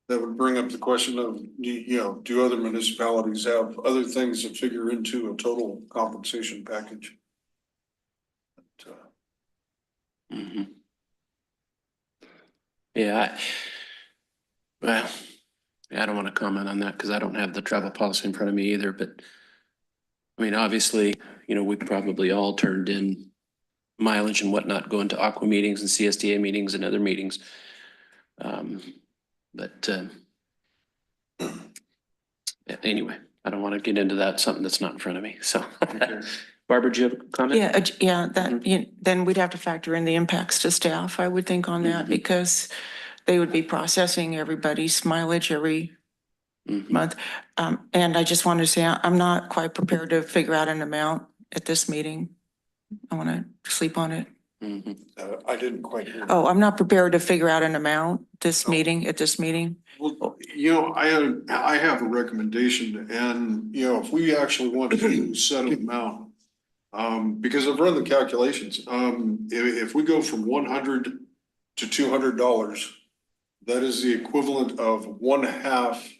that would bring up the question of, you know, do other municipalities have other things that figure into a total compensation package? Mhm. Yeah, well, I don't want to comment on that because I don't have the travel policy in front of me either, but I mean, obviously, you know, we probably all turned in mileage and whatnot, going to Aqua meetings and CSDA meetings and other meetings. But anyway, I don't want to get into that, something that's not in front of me, so. Barbara, do you have a comment? Yeah, that, then we'd have to factor in the impacts to staff, I would think on that, because they would be processing everybody's mileage every month. And I just wanted to say, I'm not quite prepared to figure out an amount at this meeting. I want to sleep on it. I didn't quite hear. Oh, I'm not prepared to figure out an amount at this meeting. Well, you know, I have a recommendation, and, you know, if we actually want to set an amount, because I've run the calculations, if we go from 100 to $200, that is the equivalent of 1/2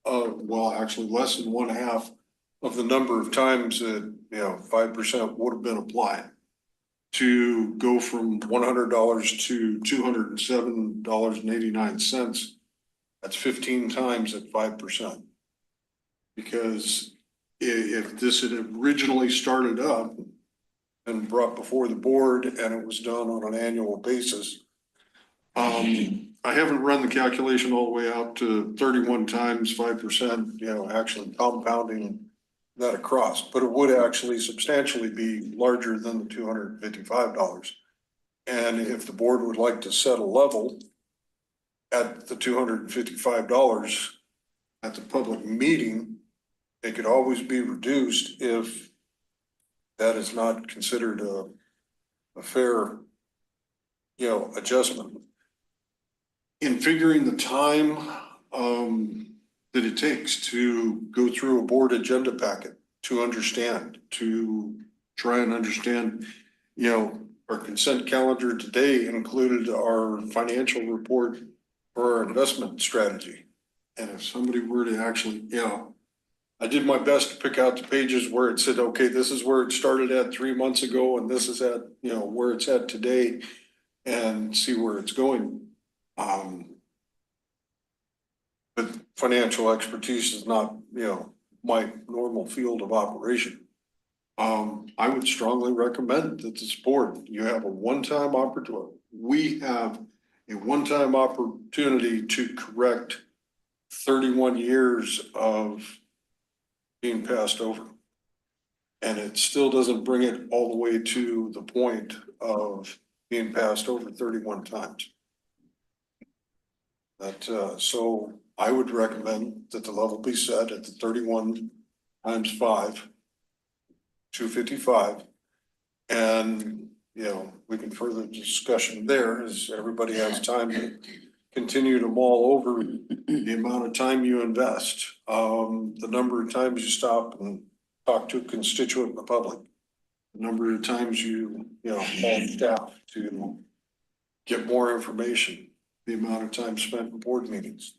of, well, actually less than 1/2 of the number of times that, you know, 5% would have been applied. To go from $100 to $207.89, that's 15 times at 5%. Because if this had originally started up and brought before the board and it was done on an annual basis, I haven't run the calculation all the way out to 31 times 5%, you know, actually compounding that across, but it would actually substantially be larger than the $255. And if the board would like to set a level at the $255, at the public meeting, it could always be reduced if that is not considered a fair, adjustment. In figuring the time, that it takes to go through a board agenda packet, to understand, to try and understand, our consent calendar today included our financial report for our investment strategy. And if somebody were to actually, I did my best to pick out the pages where it said, okay, this is where it started at 3 months ago, and this is at, where it's at today, and see where it's going. But financial expertise is not, my normal field of operation. I would strongly recommend that this board, you have a one-time opportunity. We have a one-time opportunity to correct 31 years of being passed over. And it still doesn't bring it all the way to the point of being passed over 31 times. So I would recommend that the level be set at the 31 times 5, 255. And, we can further discussion there as everybody has time to continue to mull over the amount of time you invest, the number of times you stop and talk to a constituent in the public, the number of times you, call staff to get more information, the amount of time spent in board meetings.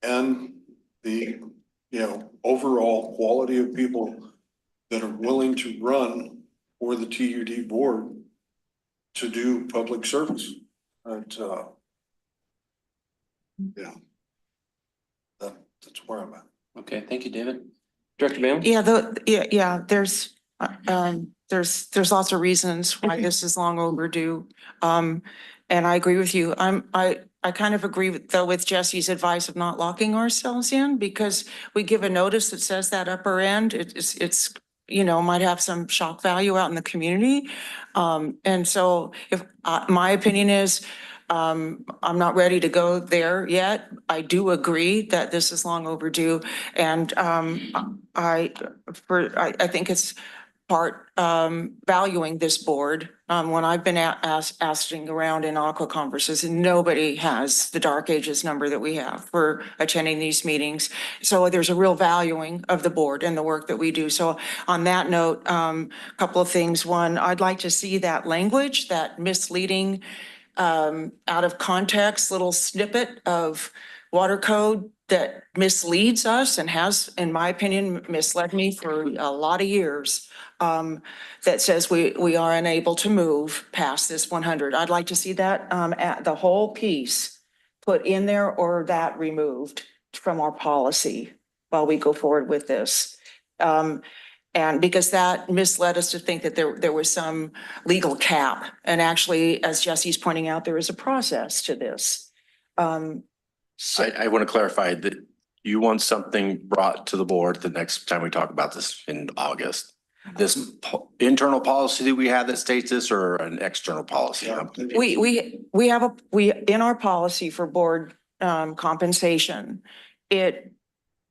And the, overall quality of people that are willing to run for the TUD board to do public service. That's where I'm at. Okay, thank you, David. Director Bam? There's lots of reasons why this is long overdue. And I agree with you. I kind of agree with Jesse's advice of not locking ourselves in, because we give a notice that says that upper end, it's might have some shock value out in the community. And so if my opinion is, I'm not ready to go there yet. I do agree that this is long overdue. And I think it's part valuing this board. When I've been asking around in aqua conferences, nobody has the dark ages number that we have for attending these meetings. So there's a real valuing of the board and the work that we do. So on that note, a couple of things. One, I'd like to see that language, that misleading, out of context, little snippet of water code that misleads us and has, in my opinion, misled me for a lot of years. That says we are unable to move past this 100. I'd like to see that at the whole piece put in there, or that removed from our policy while we go forward with this. And because that misled us to think that there was some legal cap. And actually, as Jesse's pointing out, there is a process to this. I want to clarify that you want something brought to the board the next time we talk about this in August. This internal policy that we have that states this, or an external policy? We have in our policy for board compensation, it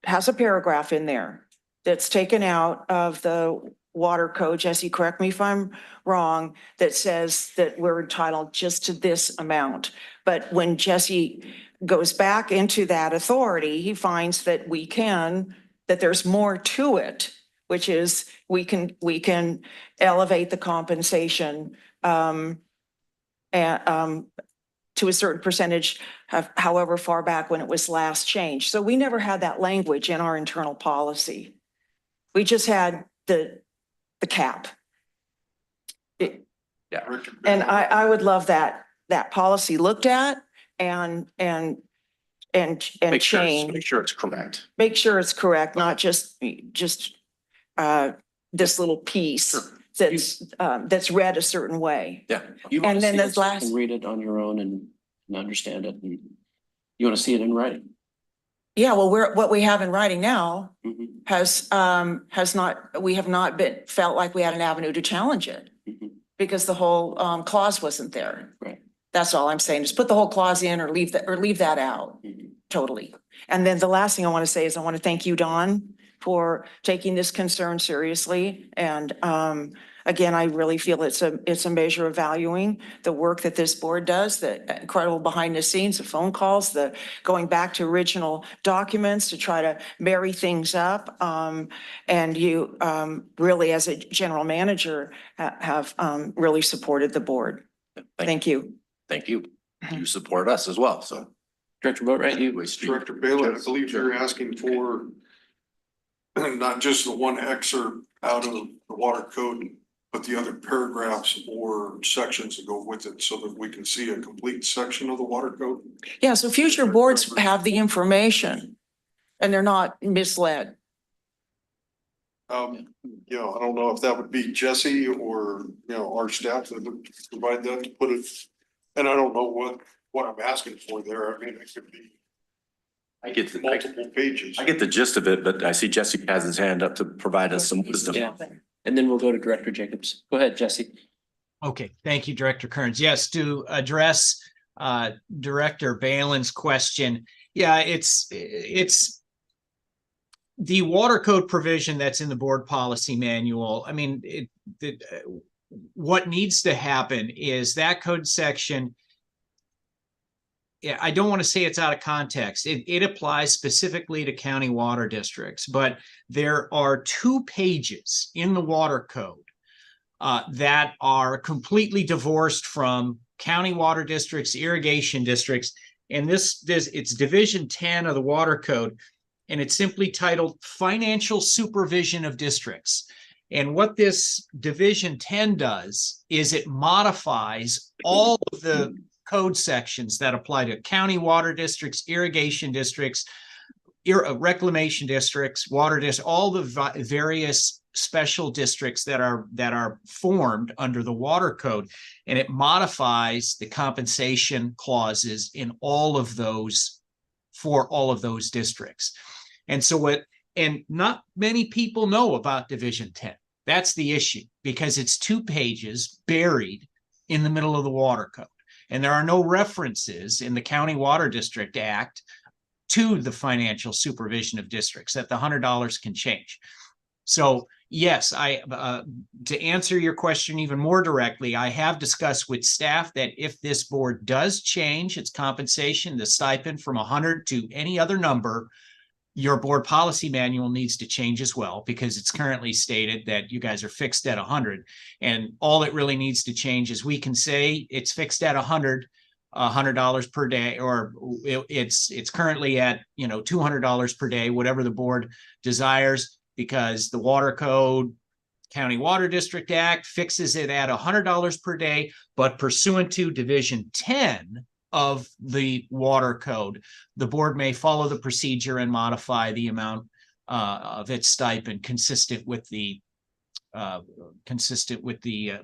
has a paragraph in there that's taken out of the water code. Jesse, correct me if I'm wrong, that says that we're entitled just to this amount. But when Jesse goes back into that authority, he finds that that there's more to it, which is we can elevate the compensation to a certain percentage, however far back when it was last changed. So we never had that language in our internal policy. We just had the cap. And I would love that policy looked at and Make change. sure it's correct. Make sure it's correct, not just this little piece that's read a certain way. Yeah. And then this last. You can read it on your own and understand it. And you want to see it in writing. Yeah, well, what we have in writing now Mhm. we have not felt like we had an avenue to challenge it Mhm. because the whole clause wasn't there. Right. That's all I'm saying. Just put the whole clause in or leave that out. Mhm. totally. And then the last thing I want to say is I want to thank you, Don, for taking this concern seriously. And again, I really feel it's a measure of valuing the work that this board does, the incredible behind the scenes, the phone calls, the going back to original documents to try to marry things up. And you really, as a general manager, have really supported the board. Thank you. Thank you. You support us as well, so. Director Boatright, you. Director Bailey, I believe you're asking for not just the one excerpt out of the water code, but the other paragraphs or sections that go with it so that we can see a complete section of the water code. Yeah, so future boards have the information and they're not misled. You know, I don't know if that would be Jesse or, you know, our staff that would provide that to put it. And I don't know what I'm asking for there. I mean, it could be I get the, multiple pages. I get the gist of it, but I see Jesse has his hand up to provide us some wisdom. Yeah. And then we'll go to Director Jacobs. Go ahead, Jesse. Okay, thank you, Director Kearns. Yes, to address Director Balin's question. Yeah, it's the water code provision that's in the board policy manual. I mean, what needs to happen is that code section. Yeah, I don't want to say it's out of context. It applies specifically to county water districts, but there are 2 pages in the water code that are completely divorced from county water districts, irrigation districts. And it's Division 10 of the water code, and it's simply titled Financial Supervision of Districts. And what this Division 10 does is it modifies all of the code sections that apply to county water districts, irrigation districts, reclamation districts, water districts, all the various special districts that are formed under the water code. And it modifies the compensation clauses in all of those for all of those districts. And so and not many people know about Division 10. That's the issue, because it's 2 pages buried in the middle of the water code. And there are no references in the County Water District Act to the financial supervision of districts that the $100 can change. So yes, to answer your question even more directly, I have discussed with staff that if this board does change its compensation, the stipend from 100 to any other number, your board policy manual needs to change as well, because it's currently stated that you guys are fixed at 100. And all it really needs to change is we can say it's fixed at $100 per day, or it's currently at, $200 per day, whatever the board desires, because the water code, County Water District Act fixes it at $100 per day, but pursuant to Division 10 of the water code, the board may follow the procedure and modify the amount of its stipend consistent with the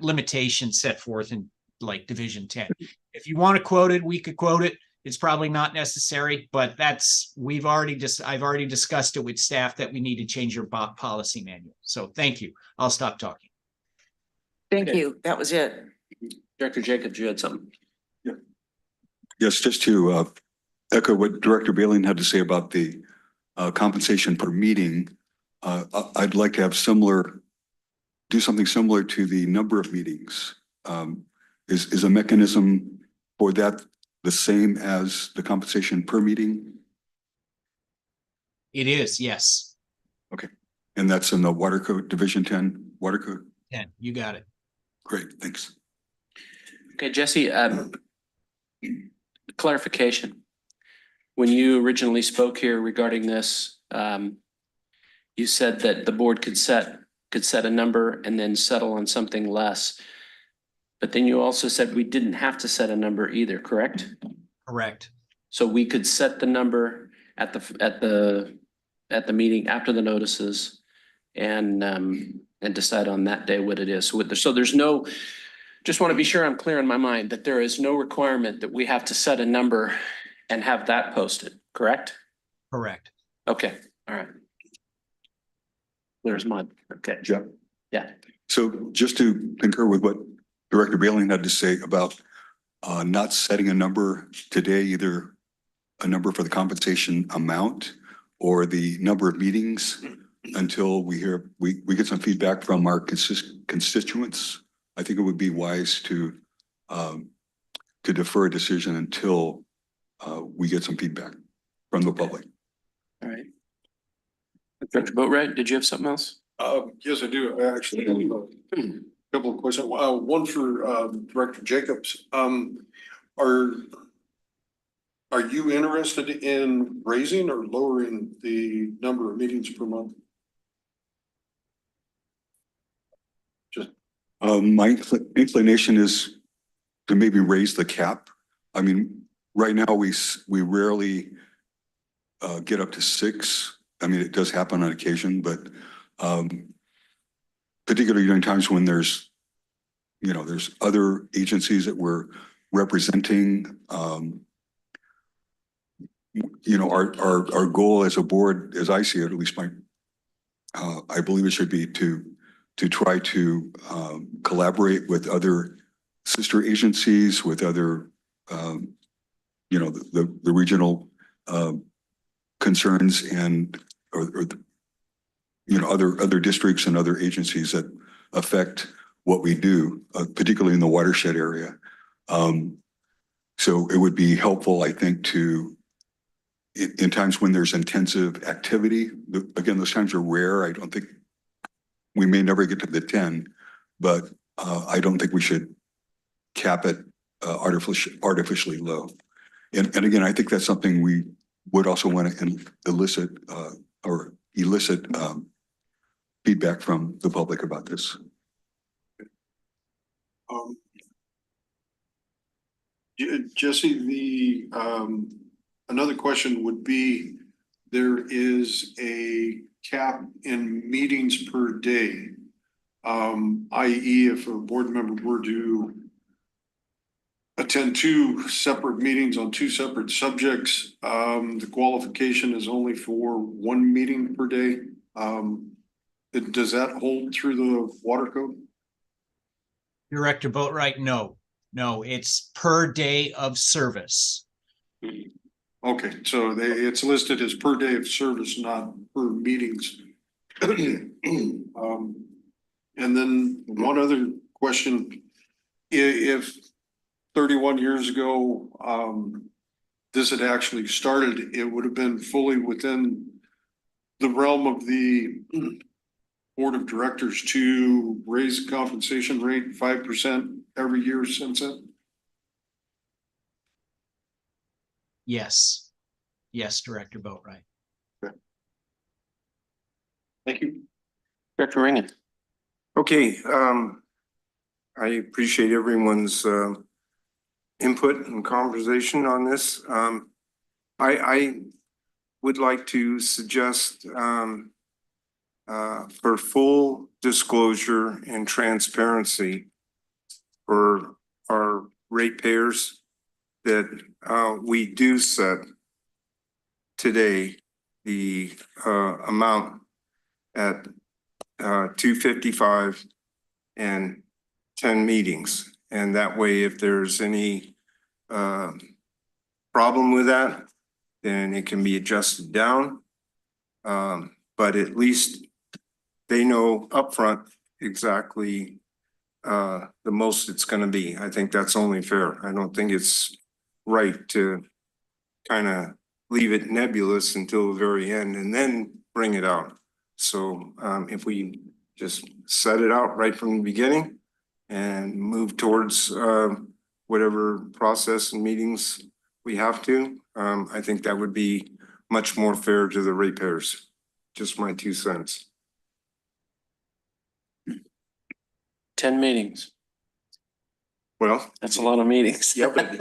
limitations set forth in like Division 10. If you want to quote it, we could quote it. It's probably not necessary, but I've already discussed it with staff that we need to change your policy manual. So thank you. I'll stop talking. Thank you. That was it. Director Jacobs, you had something. Yes, just to echo what Director Bailey had to say about the compensation per meeting. I'd like to have do something similar to the number of meetings. Is a mechanism for that the same as the compensation per meeting? It is, yes. Okay. And that's in the water code, Division 10 water code? 10, you got it. Great, thanks. Okay, Jesse, clarification. When you originally spoke here regarding this, you said that the board could set a number and then settle on something less. But then you also said we didn't have to set a number either, correct? Correct. So we could set the number at the meeting after the notices and decide on that day what it is. So there's no, just want to be sure I'm clear in my mind that there is no requirement that we have to set a number and have that posted, correct? Correct. Okay, all right. There's mud. Okay. Jeff? Yeah. So just to concur with what Director Bailey had to say about not setting a number today, either a number for the compensation amount or the number of meetings until we get some feedback from our constituents. I think it would be wise to defer a decision until we get some feedback from the public. All right. Director Boatright, did you have something else? Yes, I do. I actually have a couple of questions. One for Director Jacobs. Are you interested in raising or lowering the number of meetings per month? My inclination is to maybe raise the cap. I mean, right now we rarely get up to 6. I mean, it does happen on occasion, but particularly during times when there's other agencies that we're representing. Our goal as a board, as I see it, at least I believe it should be to try to collaborate with other sister agencies, with other, the regional concerns and other districts and other agencies that affect what we do, particularly in the watershed area. So it would be helpful, I think, in times when there's intensive activity. Again, those times are rare. I don't think we may never get to the 10, but I don't think we should cap it artificially low. And again, I think that's something we would also want to elicit feedback from the public about this. Jesse, another question would be, there is a cap in meetings per day. I.e. if a board member were to attend 2 separate meetings on 2 separate subjects, the qualification is only for 1 meeting per day. Does that hold through the water code? Director Boatright, no, it's per day of service. Okay, so it's listed as per day of service, not per meetings. And then one other question, if 31 years ago, this had actually started, it would have been fully within the realm of the board of directors to raise the compensation rate 5% every year since then? Yes, Director Boatright. Thank you. Director Ringen. Okay, I appreciate everyone's input and conversation on this. I would like to suggest for full disclosure and transparency for our ratepayers that we do set today the amount at 255 and 10 meetings. And that way, if there's any problem with that, then it can be adjusted down. But at least they know upfront exactly the most it's going to be. I think that's only fair. I don't think it's right to kind of leave it nebulous until the very end and then bring it out. So if we just set it out right from the beginning and move towards whatever process and meetings we have to, I think that would be much more fair to the ratepayers. Just my 2 cents. 10 meetings. Well, That's a lot of meetings. yeah, but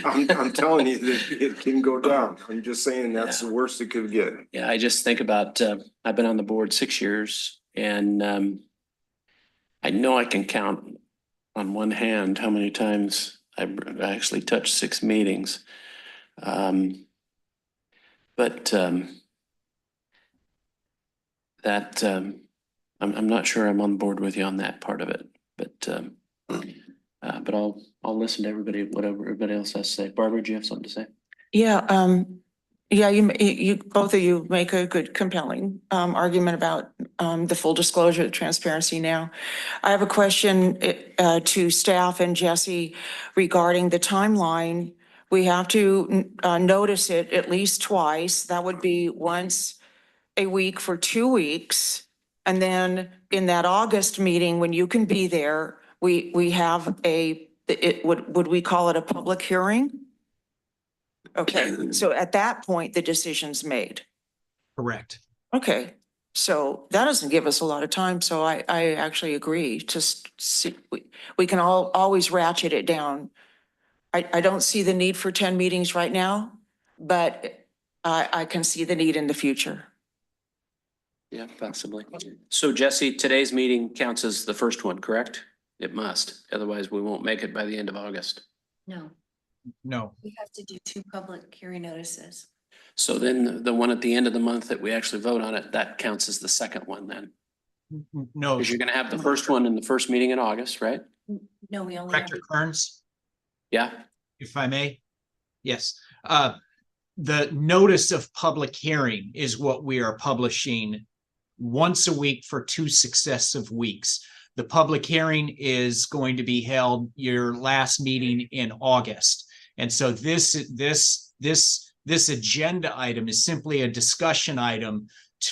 I'm telling you that it can go down. I'm just saying that's the worst it could get. Yeah, I just think about, I've been on the board 6 years, and I know I can count on one hand how many times I've actually touched 6 meetings. But I'm not sure I'm on board with you on that part of it, but I'll listen to everybody, whatever everybody else has to say. Barbara, do you have something to say? Yeah, Yeah, you, both of you make a good compelling argument about the full disclosure, the transparency now. I have a question to staff and Jesse regarding the timeline. We have to notice it at least twice. That would be once a week for 2 weeks. And then in that August meeting, when you can be there, we have would we call it a public hearing? Okay, so at that point, the decision's made. Correct. Okay, so that doesn't give us a lot of time, so I actually agree. Just see, we can always ratchet it down. I don't see the need for 10 meetings right now, but I can see the need in the future. Yeah, possibly. So Jesse, today's meeting counts as the first one, correct? It must, otherwise we won't make it by the end of August. No, No, we have to do 2 public hearing notices. So then the one at the end of the month that we actually vote on it, that counts as the second one then. no. Because you're gonna have the first one in the first meeting in August, right? No, we only have. Director Kearns, Yeah, if I may. Yes, the notice of public hearing is what we are publishing once a week for 2 successive weeks. The public hearing is going to be held your last meeting in August. And so this agenda item is simply a discussion item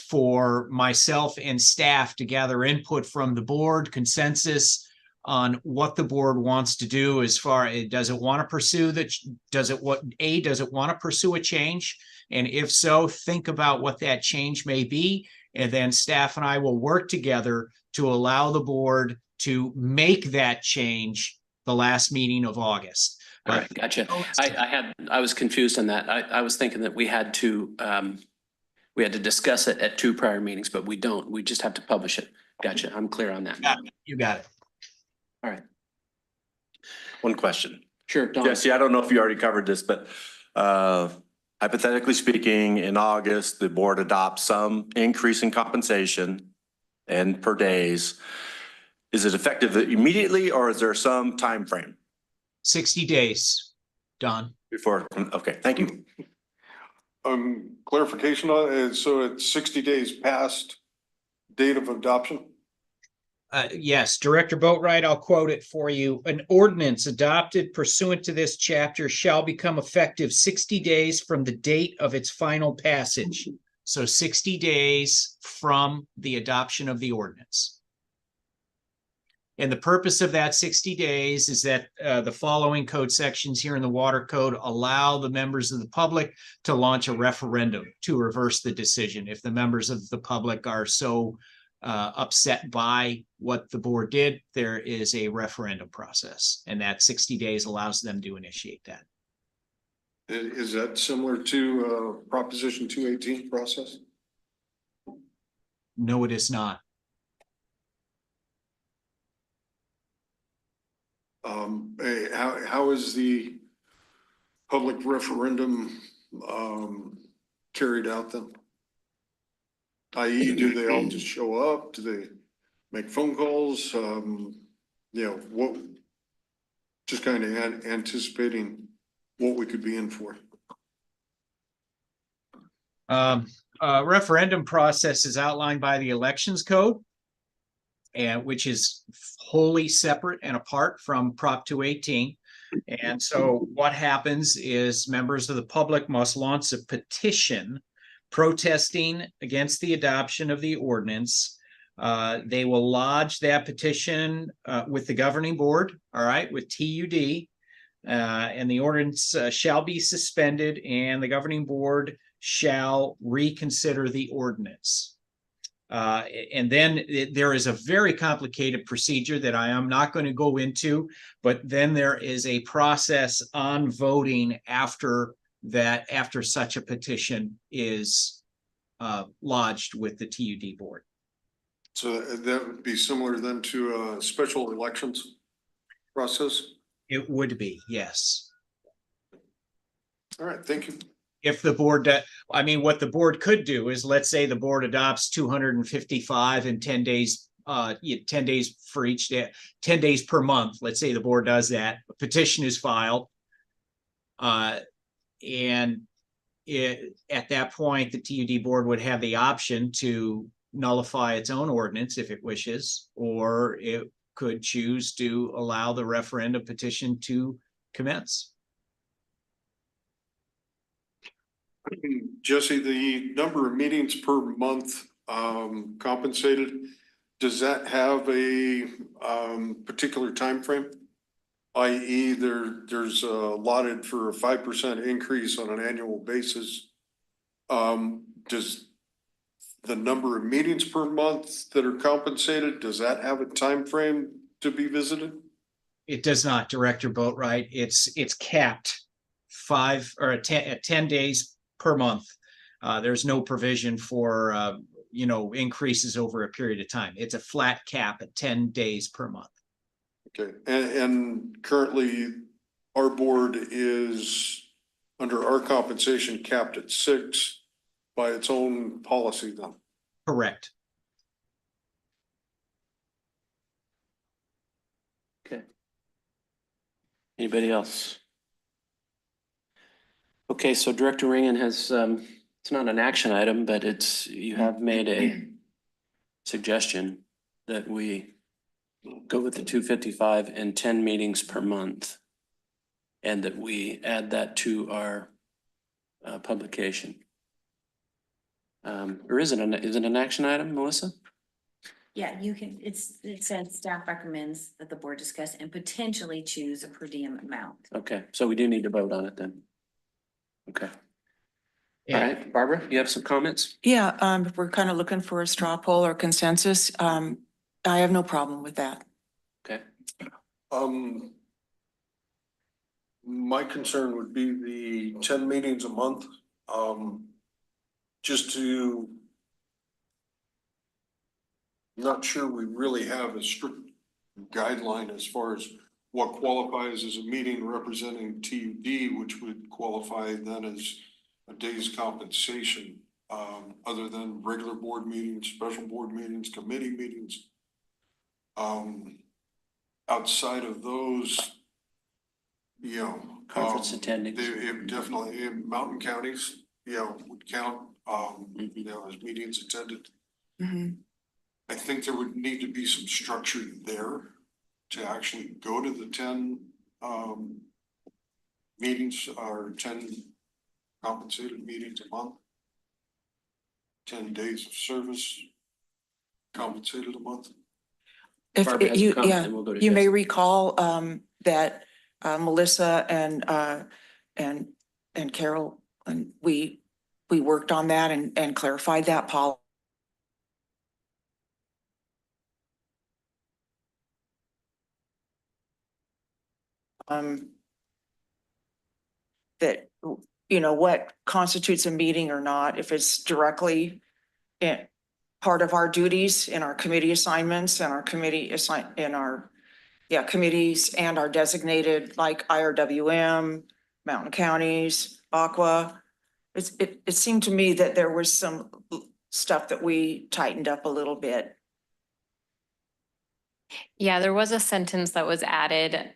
for myself and staff to gather input from the board, consensus on what the board wants to do as far as does it want to pursue that, does it want to pursue a change? And if so, think about what that change may be. And then staff and I will work together to allow the board to make that change the last meeting of August. all right, gotcha. I was confused on that. I was thinking that we had to discuss it at 2 prior meetings, but we don't. We just have to publish it. Gotcha. I'm clear on that. You got it. All right. One question. Sure, Don. Jesse, I don't know if you already covered this, but hypothetically speaking, in August, the board adopts some increase in compensation and per days. Is it effective immediately or is there some time frame 60 days, Don. before? Okay, thank you. Clarification on it, so it's 60 days past date of adoption? Yes, Director Boatright, I'll quote it for you. An ordinance adopted pursuant to this chapter shall become effective 60 days from the date of its final passage. So 60 days from the adoption of the ordinance. And the purpose of that 60 days is that the following code sections here in the Water Code allow the members of the public to launch a referendum to reverse the decision. If the members of the public are so upset by what the board did, there is a referendum process, and that 60 days allows them to initiate that. Is that similar to Proposition 218 process? No, it is not. How is the public referendum carried out then? I.e., do they all just show up? Do they make phone calls? What, just kind of anticipating what we could be in for. Referendum process is outlined by the Elections Code, and which is wholly separate and apart from Prop 218. And so what happens is members of the public must launch a petition protesting against the adoption of the ordinance. They will lodge that petition with the governing board, all right, with TUD, and the ordinance shall be suspended and the governing board shall reconsider the ordinance. And then there is a very complicated procedure that I am not going to go into, but then there is a process on voting after that, after such a petition is lodged with the TUD board. So that would be similar then to a special elections process? It would be, yes. All right, thank you. If the board, I mean, what the board could do is, let's say the board adopts 255 in 10 days, 10 days for each day, 10 days per month. Let's say the board does that, a petition is filed. And at that point, the TUD board would have the option to nullify its own ordinance if it wishes, or it could choose to allow the referendum petition to commence. Jesse, the number of meetings per month compensated, does that have a particular time frame? I.e. there's allotted for a 5% increase on an annual basis. Does the number of meetings per month that are compensated, does that have a time frame to be visited? It does not, Director Boatright. It's capped 10 days per month. There's no provision for increases over a period of time. It's a flat cap at 10 days per month. Okay, and currently our board is under our compensation capped at 6 by its own policy then. Correct. Okay. Anybody else? Okay, so Director Ringen has, it's not an action item, but you have made a suggestion that we go with the 255 and 10 meetings per month. And that we add that to our publication. Or is it an action item, Melissa? Yeah, you can, it says staff recommends that the board discuss and potentially choose a per diem amount. Okay, so we do need to vote on it then. Okay. All Yeah. right, Barbara, you have some comments? Yeah, if we're kind of looking for a straw poll or consensus, I have no problem with that. Okay. My concern would be the 10 meetings a month, just to, not sure we really have a strict guideline as far as what qualifies as a meeting representing TUD, which would qualify then as a day's compensation, other than regular board meetings, special board meetings, committee meetings. Outside of those, Conference attending. It definitely, mountain counties, would count, as meetings attended. I think there would need to be some structure there to actually go to the 10 meetings or 10 compensated meetings a month. 10 days of service compensated a month. If Barbara has a you, comment, yeah, then we'll go to you may Jesse. recall that Melissa and Carol, and we worked on that and clarified that policy. That, what constitutes a meeting or not, if it's directly part of our duties in our committee assignments and our committees and our designated like IRWM, mountain counties, Aqua. It seemed to me that there was some stuff that we tightened up a little bit. Yeah, there was a sentence that was added.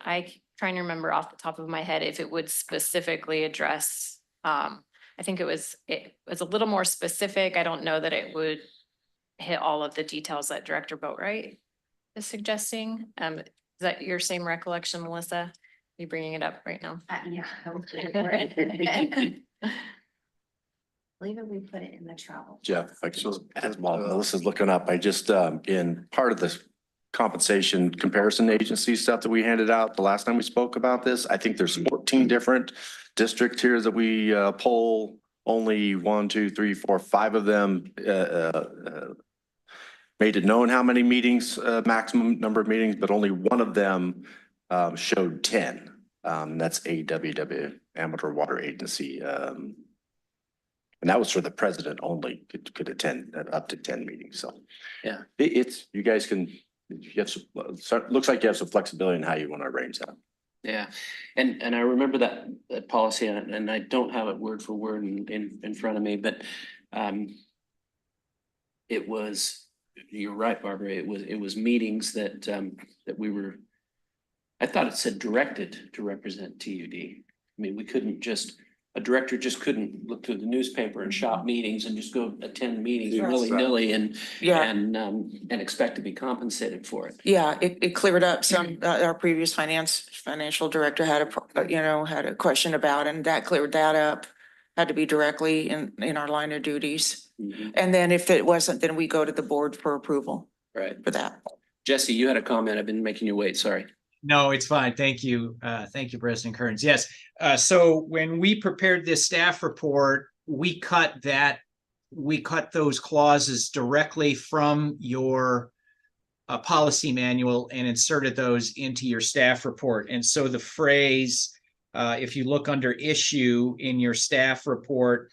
Trying to remember off the top of my head if it would specifically address, I think it was a little more specific. I don't know that it would hit all of the details that Director Boatright is suggesting. Is that your same recollection, Melissa? Are you bringing it up right now? Yeah. I believe we put it in the travel. Jeff, if I could just add, while Melissa's looking up, I just, in part of this compensation comparison agency stuff that we handed out the last time we spoke about this, I think there's 14 different district tiers that we poll. Only 1, 2, 3, 4, 5 of them made it known how many meetings, maximum number of meetings, but only one of them showed 10. That's AWW, Amateur Water Agency. And that was for the president only, could attend up to 10 meetings. So Yeah. It's, you guys can, you have some, looks like you have some flexibility in how you want to arrange that. Yeah, and I remember that policy, and I don't have it word for word in front of me, but it was, you're right, Barbara, it was meetings that that we were, I thought it said directed to represent TUD. I mean, we couldn't just a director just couldn't look through the newspaper and shop meetings and just go attend meetings Right. willy-nilly and Yeah, and expect to be compensated for it. yeah, it cleared up some, our previous financial director had had a question about, and that cleared that up. Had to be directly in our line of duties. And then if it wasn't, then we go to the board for approval Right. for that. Jesse, you had a comment. I've been making you wait. Sorry. No, it's fine. Thank you. Thank you, President Kearns. Yes. So when we prepared this staff report, we cut those clauses directly from your policy manual and inserted those into your staff report. And so the phrase, if you look under issue in your staff report,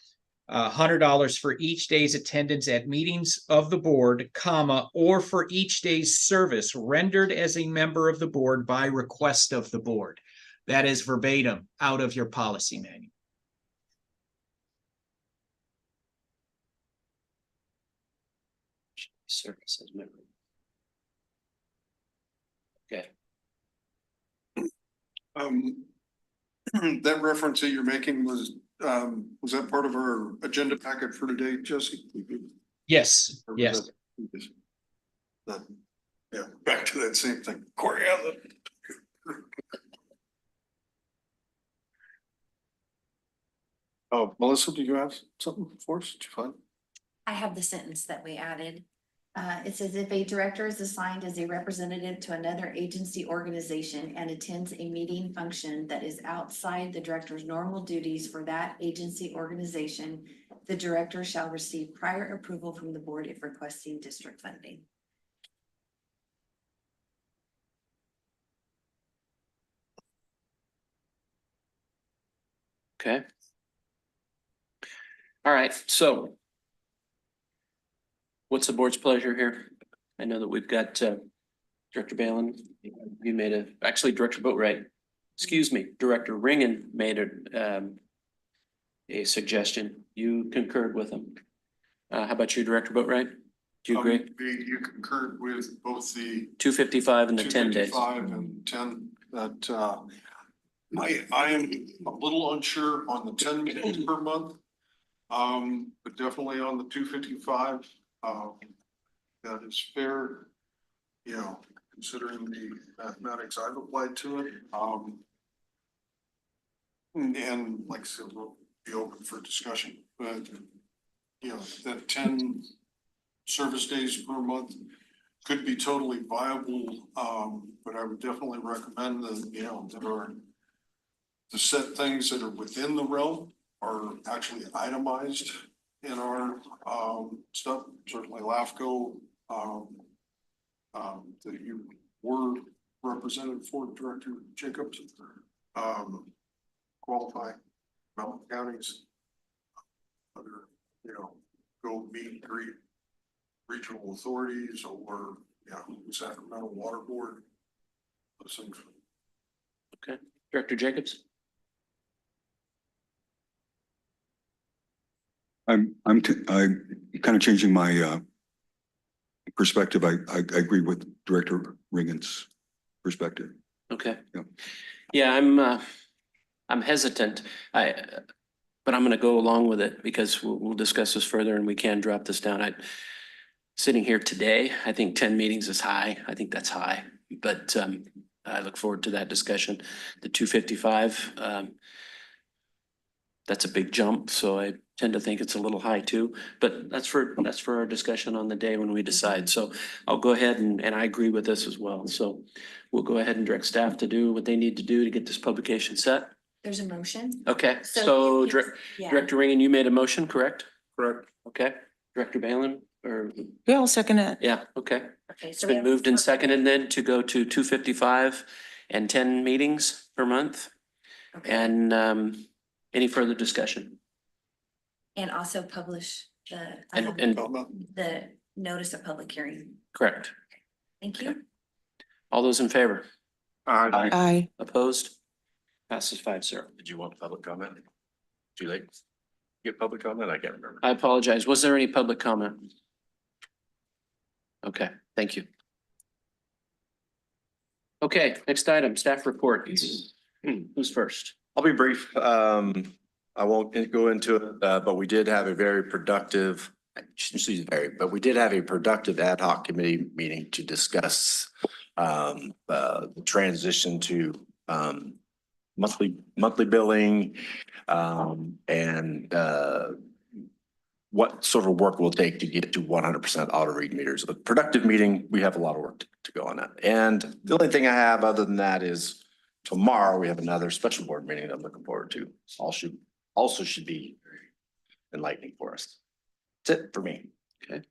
$100 for each day's attendance at meetings of the board, comma, or for each day's service rendered as a member of the board by request of the board. That is verbatim out of your policy manual. Services member. Okay. That reference that you're making was that part of our agenda packet for today, Jesse? Yes, Or was yes. Yeah, back to that same thing. Corey, oh, Melissa, do you have something for us? Did you find? I have the sentence that we added. It says if a director is assigned as a representative to another agency organization and attends a meeting function that is outside the director's normal duties for that agency organization, the director shall receive prior approval from the board if requesting district funding. Okay. All right, so what's the board's pleasure here? I know that we've got Director Balin, you made actually Director Boatwright, excuse me, Director Ringen made a suggestion. You concurred with him. How about you, Director Boatwright? Do you agree? You concurred with both the 255 and the 10 days. 255 and 10 that I am a little unsure on the 10 meetings per month. But definitely on the 255, that is fair, you know, considering the mathematics I've applied to it. And like I said, we'll be open for discussion, but you know, that 10 service days per month could be totally viable. But I would definitely recommend that, you know, that are the set things that are within the realm are actually itemized in our stuff. Certainly LAFCO that you were represented for, Director Jacobs, qualify mountain counties, other, you know, go meet and greet regional authorities or, you know, Sacramento Water Board. Those things. Okay, Director Jacobs. I'm kind of changing my perspective. I agree with Director Ringen's perspective. Okay. Yeah. Yeah, I'm hesitant. But I'm going to go along with it because we'll discuss this further and we can drop this down. Sitting here today, I think 10 meetings is high. I think that's high, but I look forward to that discussion. The 255, that's a big jump, so I tend to think it's a little high too, but that's for our discussion on the day when we decide. So I'll go ahead and I agree with this as well. So we'll go ahead and direct staff to do what they need to do to get this publication set. There's a motion. Okay, so Yeah. Director Ringen, you made a motion, correct? Correct. Okay, Director Balin, or, Yeah, I'll second it. yeah, okay. Okay, It's so we been have moved and seconded then to go to 255 and 10 meetings per month. Okay. And any further discussion? And also publish the And the notice of public hearing. correct. Thank you. All those in favor? Aye. Opposed? Passes 5-0. Did you want public comment? Too late? Get public comment? I can't remember. I apologize. Was there any public comment? Okay, thank you. Okay, next item, staff report. Who's first? I'll be brief. I won't go into it, but we did have a very productive, but we did have a productive ad hoc committee meeting to discuss transition to monthly billing and what sort of work will take to get to 100% auto read meters. A productive meeting. We have a lot of work to go on that. And the only thing I have other than that is tomorrow we have another special board meeting that I'm looking forward to. Also should be enlightening for us. That's it for me. Okay.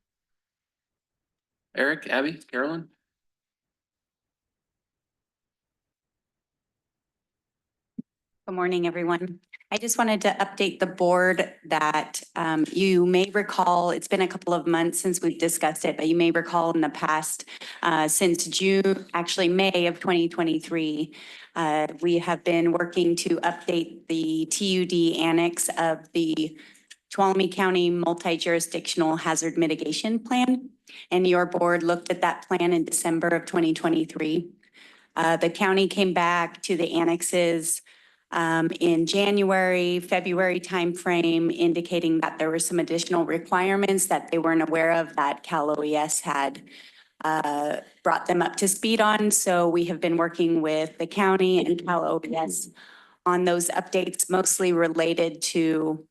Eric, Abby, Carolyn? Good morning, everyone. I just wanted to update the board that you may recall, it's been a couple of months since we've discussed it, but you may recall in the past, since June, actually May of 2023, we have been working to update the TUD annex of the Tuolumne County Multi-Jurisdictional Hazard Mitigation Plan. And your board looked at that plan in December of 2023. The county came back to the annexes in January, February timeframe, indicating that there were some additional requirements that they weren't aware of that Cal OES had brought them up to speed on. So we have been working with the county and Cal OES on those updates, mostly related to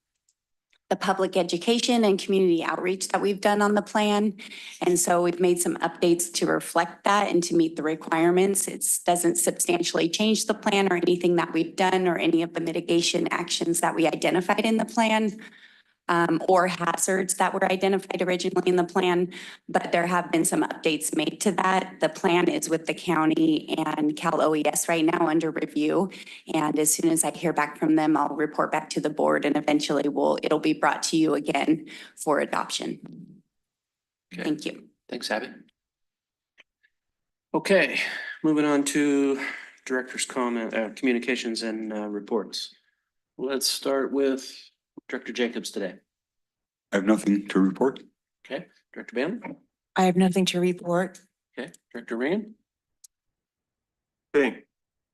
the public education and community outreach that we've done on the plan. And so we've made some updates to reflect that and to meet the requirements. It doesn't substantially change the plan or anything that we've done or any of the mitigation actions that we identified in the plan or hazards that were identified originally in the plan, but there have been some updates made to that. The plan is with the county and Cal OES right now under review. And as soon as I hear back from them, I'll report back to the board and eventually it'll be brought to you again for adoption. Okay. Thank you. Thanks, Abby. Okay, moving on to director's comment, communications and reports. Let's start with Director Jacobs today. I have nothing to report. Okay, Director Bailey. I have nothing to report. Okay, Director Reagan. Okay.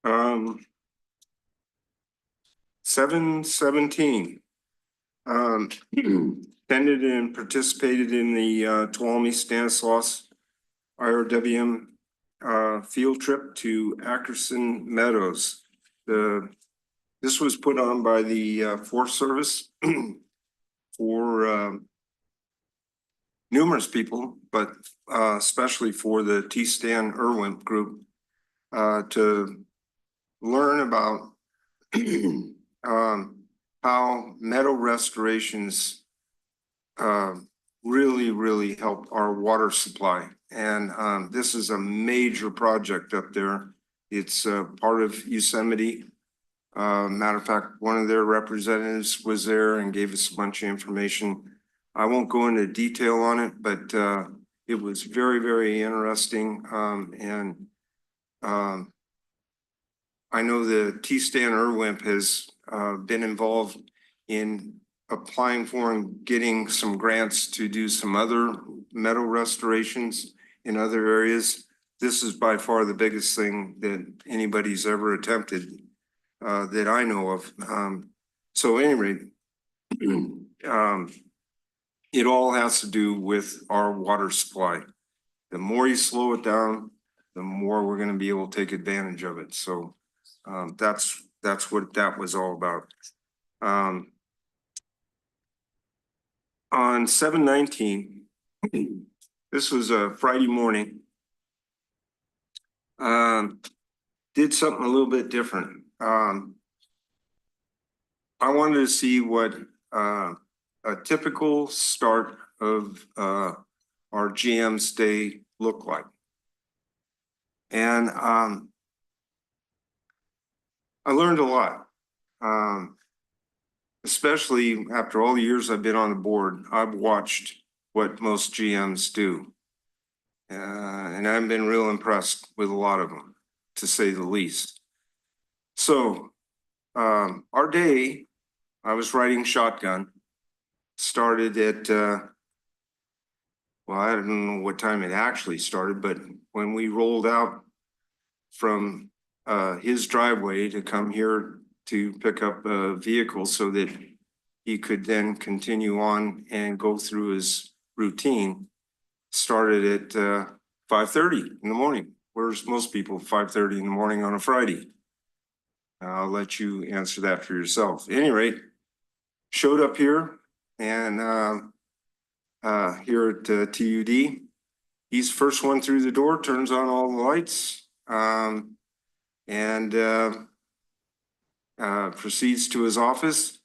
7/17. Attended and participated in the Tuolumne Stanislaus IRWM field trip to Ackerson Meadows. This was put on by the Forest Service for numerous people, but especially for the T-Stan Irwin group to learn about how meadow restorations really help our water supply. And this is a major project up there. It's part of Yosemite. Matter of fact, one of their representatives was there and gave us a bunch of information. I won't go into detail on it, but it was very interesting. I know the T-Stan Irwin has been involved in applying for and getting some grants to do some other meadow restorations in other areas. This is by far the biggest thing that anybody's ever attempted that I know of. So anyway, it all has to do with our water supply. The more you slow it down, the more we're going to be able to take advantage of it. So that's what that was all about. On 7/19, this was a Friday morning. Did something a little bit different. I wanted to see what a typical start of our GM's day looked like. And I learned a lot. Especially after all the years I've been on the board, I've watched what most GMs do. And I've been real impressed with a lot of them, to say the least. So our day, I was riding shotgun, started at, well, I don't know what time it actually started, but when we rolled out from his driveway to come here to pick up a vehicle so that he could then continue on and go through his routine. Started at 5:30 in the morning. Where's most people 5:30 in the morning on a Friday? I'll let you answer that for yourself. At any rate, showed up here and here at TUD. He's first one through the door, turns on all the lights, and proceeds to his office.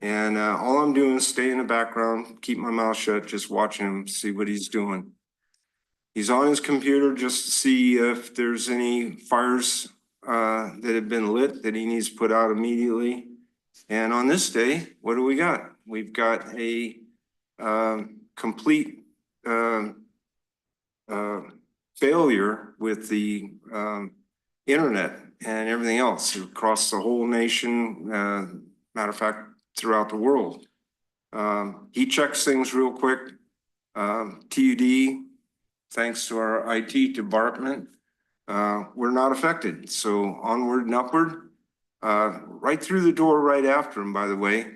And all I'm doing is stay in the background, keep my mouth shut, just watching him, see what he's doing. He's on his computer just to see if there's any fires that have been lit that he needs to put out immediately. And on this day, what do we got? We've got a complete failure with the internet and everything else across the whole nation. Matter of fact, throughout the world. He checks things real quick. TUD, thanks to our IT department, we're not affected. So onward and upward. Right through the door, right after him, by the way,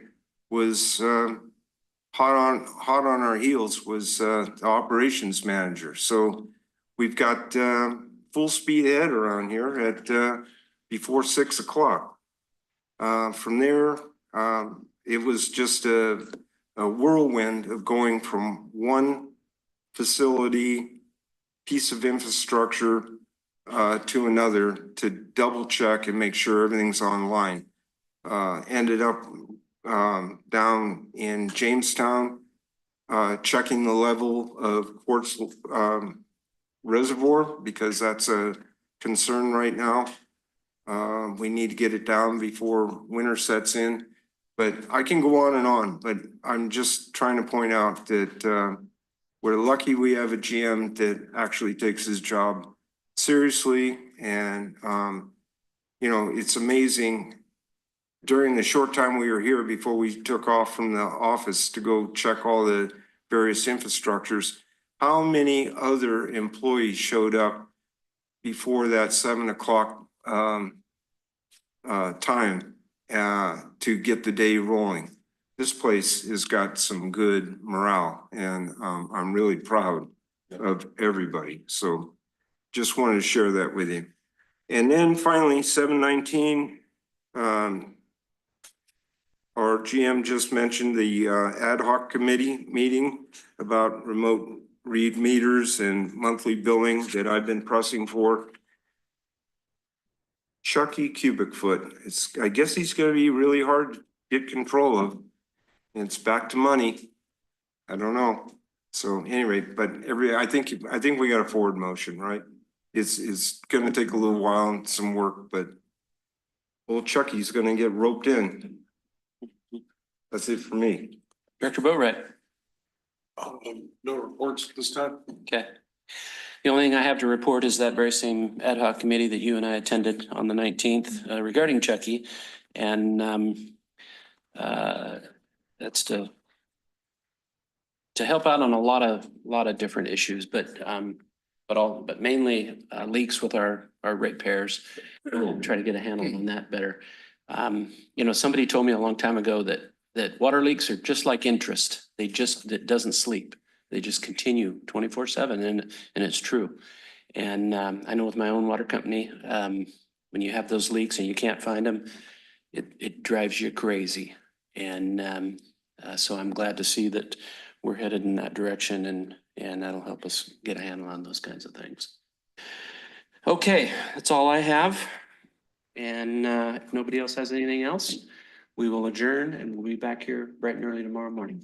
was hot on our heels was the operations manager. So we've got full speed ahead around here at before 6 o'clock. From there, it was just a whirlwind of going from one facility, piece of infrastructure to another to double check and make sure everything's online. Ended up down in Jamestown, checking the level of quartz reservoir because that's a concern right now. We need to get it down before winter sets in. But I can go on, but I'm just trying to point out that we're lucky we have a GM that actually takes his job seriously. And, you know, it's amazing during the short time we were here before we took off from the office to go check all the various infrastructures, how many other employees showed up before that 7 o'clock time to get the day rolling. This place has got some good morale and I'm really proud of everybody. So just wanted to share that with you. And then finally, 7/19, our GM just mentioned the ad hoc committee meeting about remote read meters and monthly billing that I've been pressing for. Chucky cubic foot. I guess he's gonna be really hard to get control of. And it's back to money. I don't know. So anyway, but I think we got a forward motion, right? It's gonna take a little while and some work, but old Chucky's gonna get roped in. That's it for me. Director Boatright. No reports this time. Okay. The only thing I have to report is that very same ad hoc committee that you and I attended on the 19th regarding Chucky. And that's to help out on a lot of different issues, but mainly leaks with our ratepayers. Try to get a handle on that better. You know, somebody told me a long time ago that water leaks are just like interest. It doesn't sleep. They just continue 24/7, and it's true. And I know with my own water company, when you have those leaks and you can't find them, it drives you crazy. And so I'm glad to see that we're headed in that direction, and that'll help us get a handle on those kinds of things. Okay, that's all I have. And if nobody else has anything else, we will adjourn and we'll be back here bright and early tomorrow morning.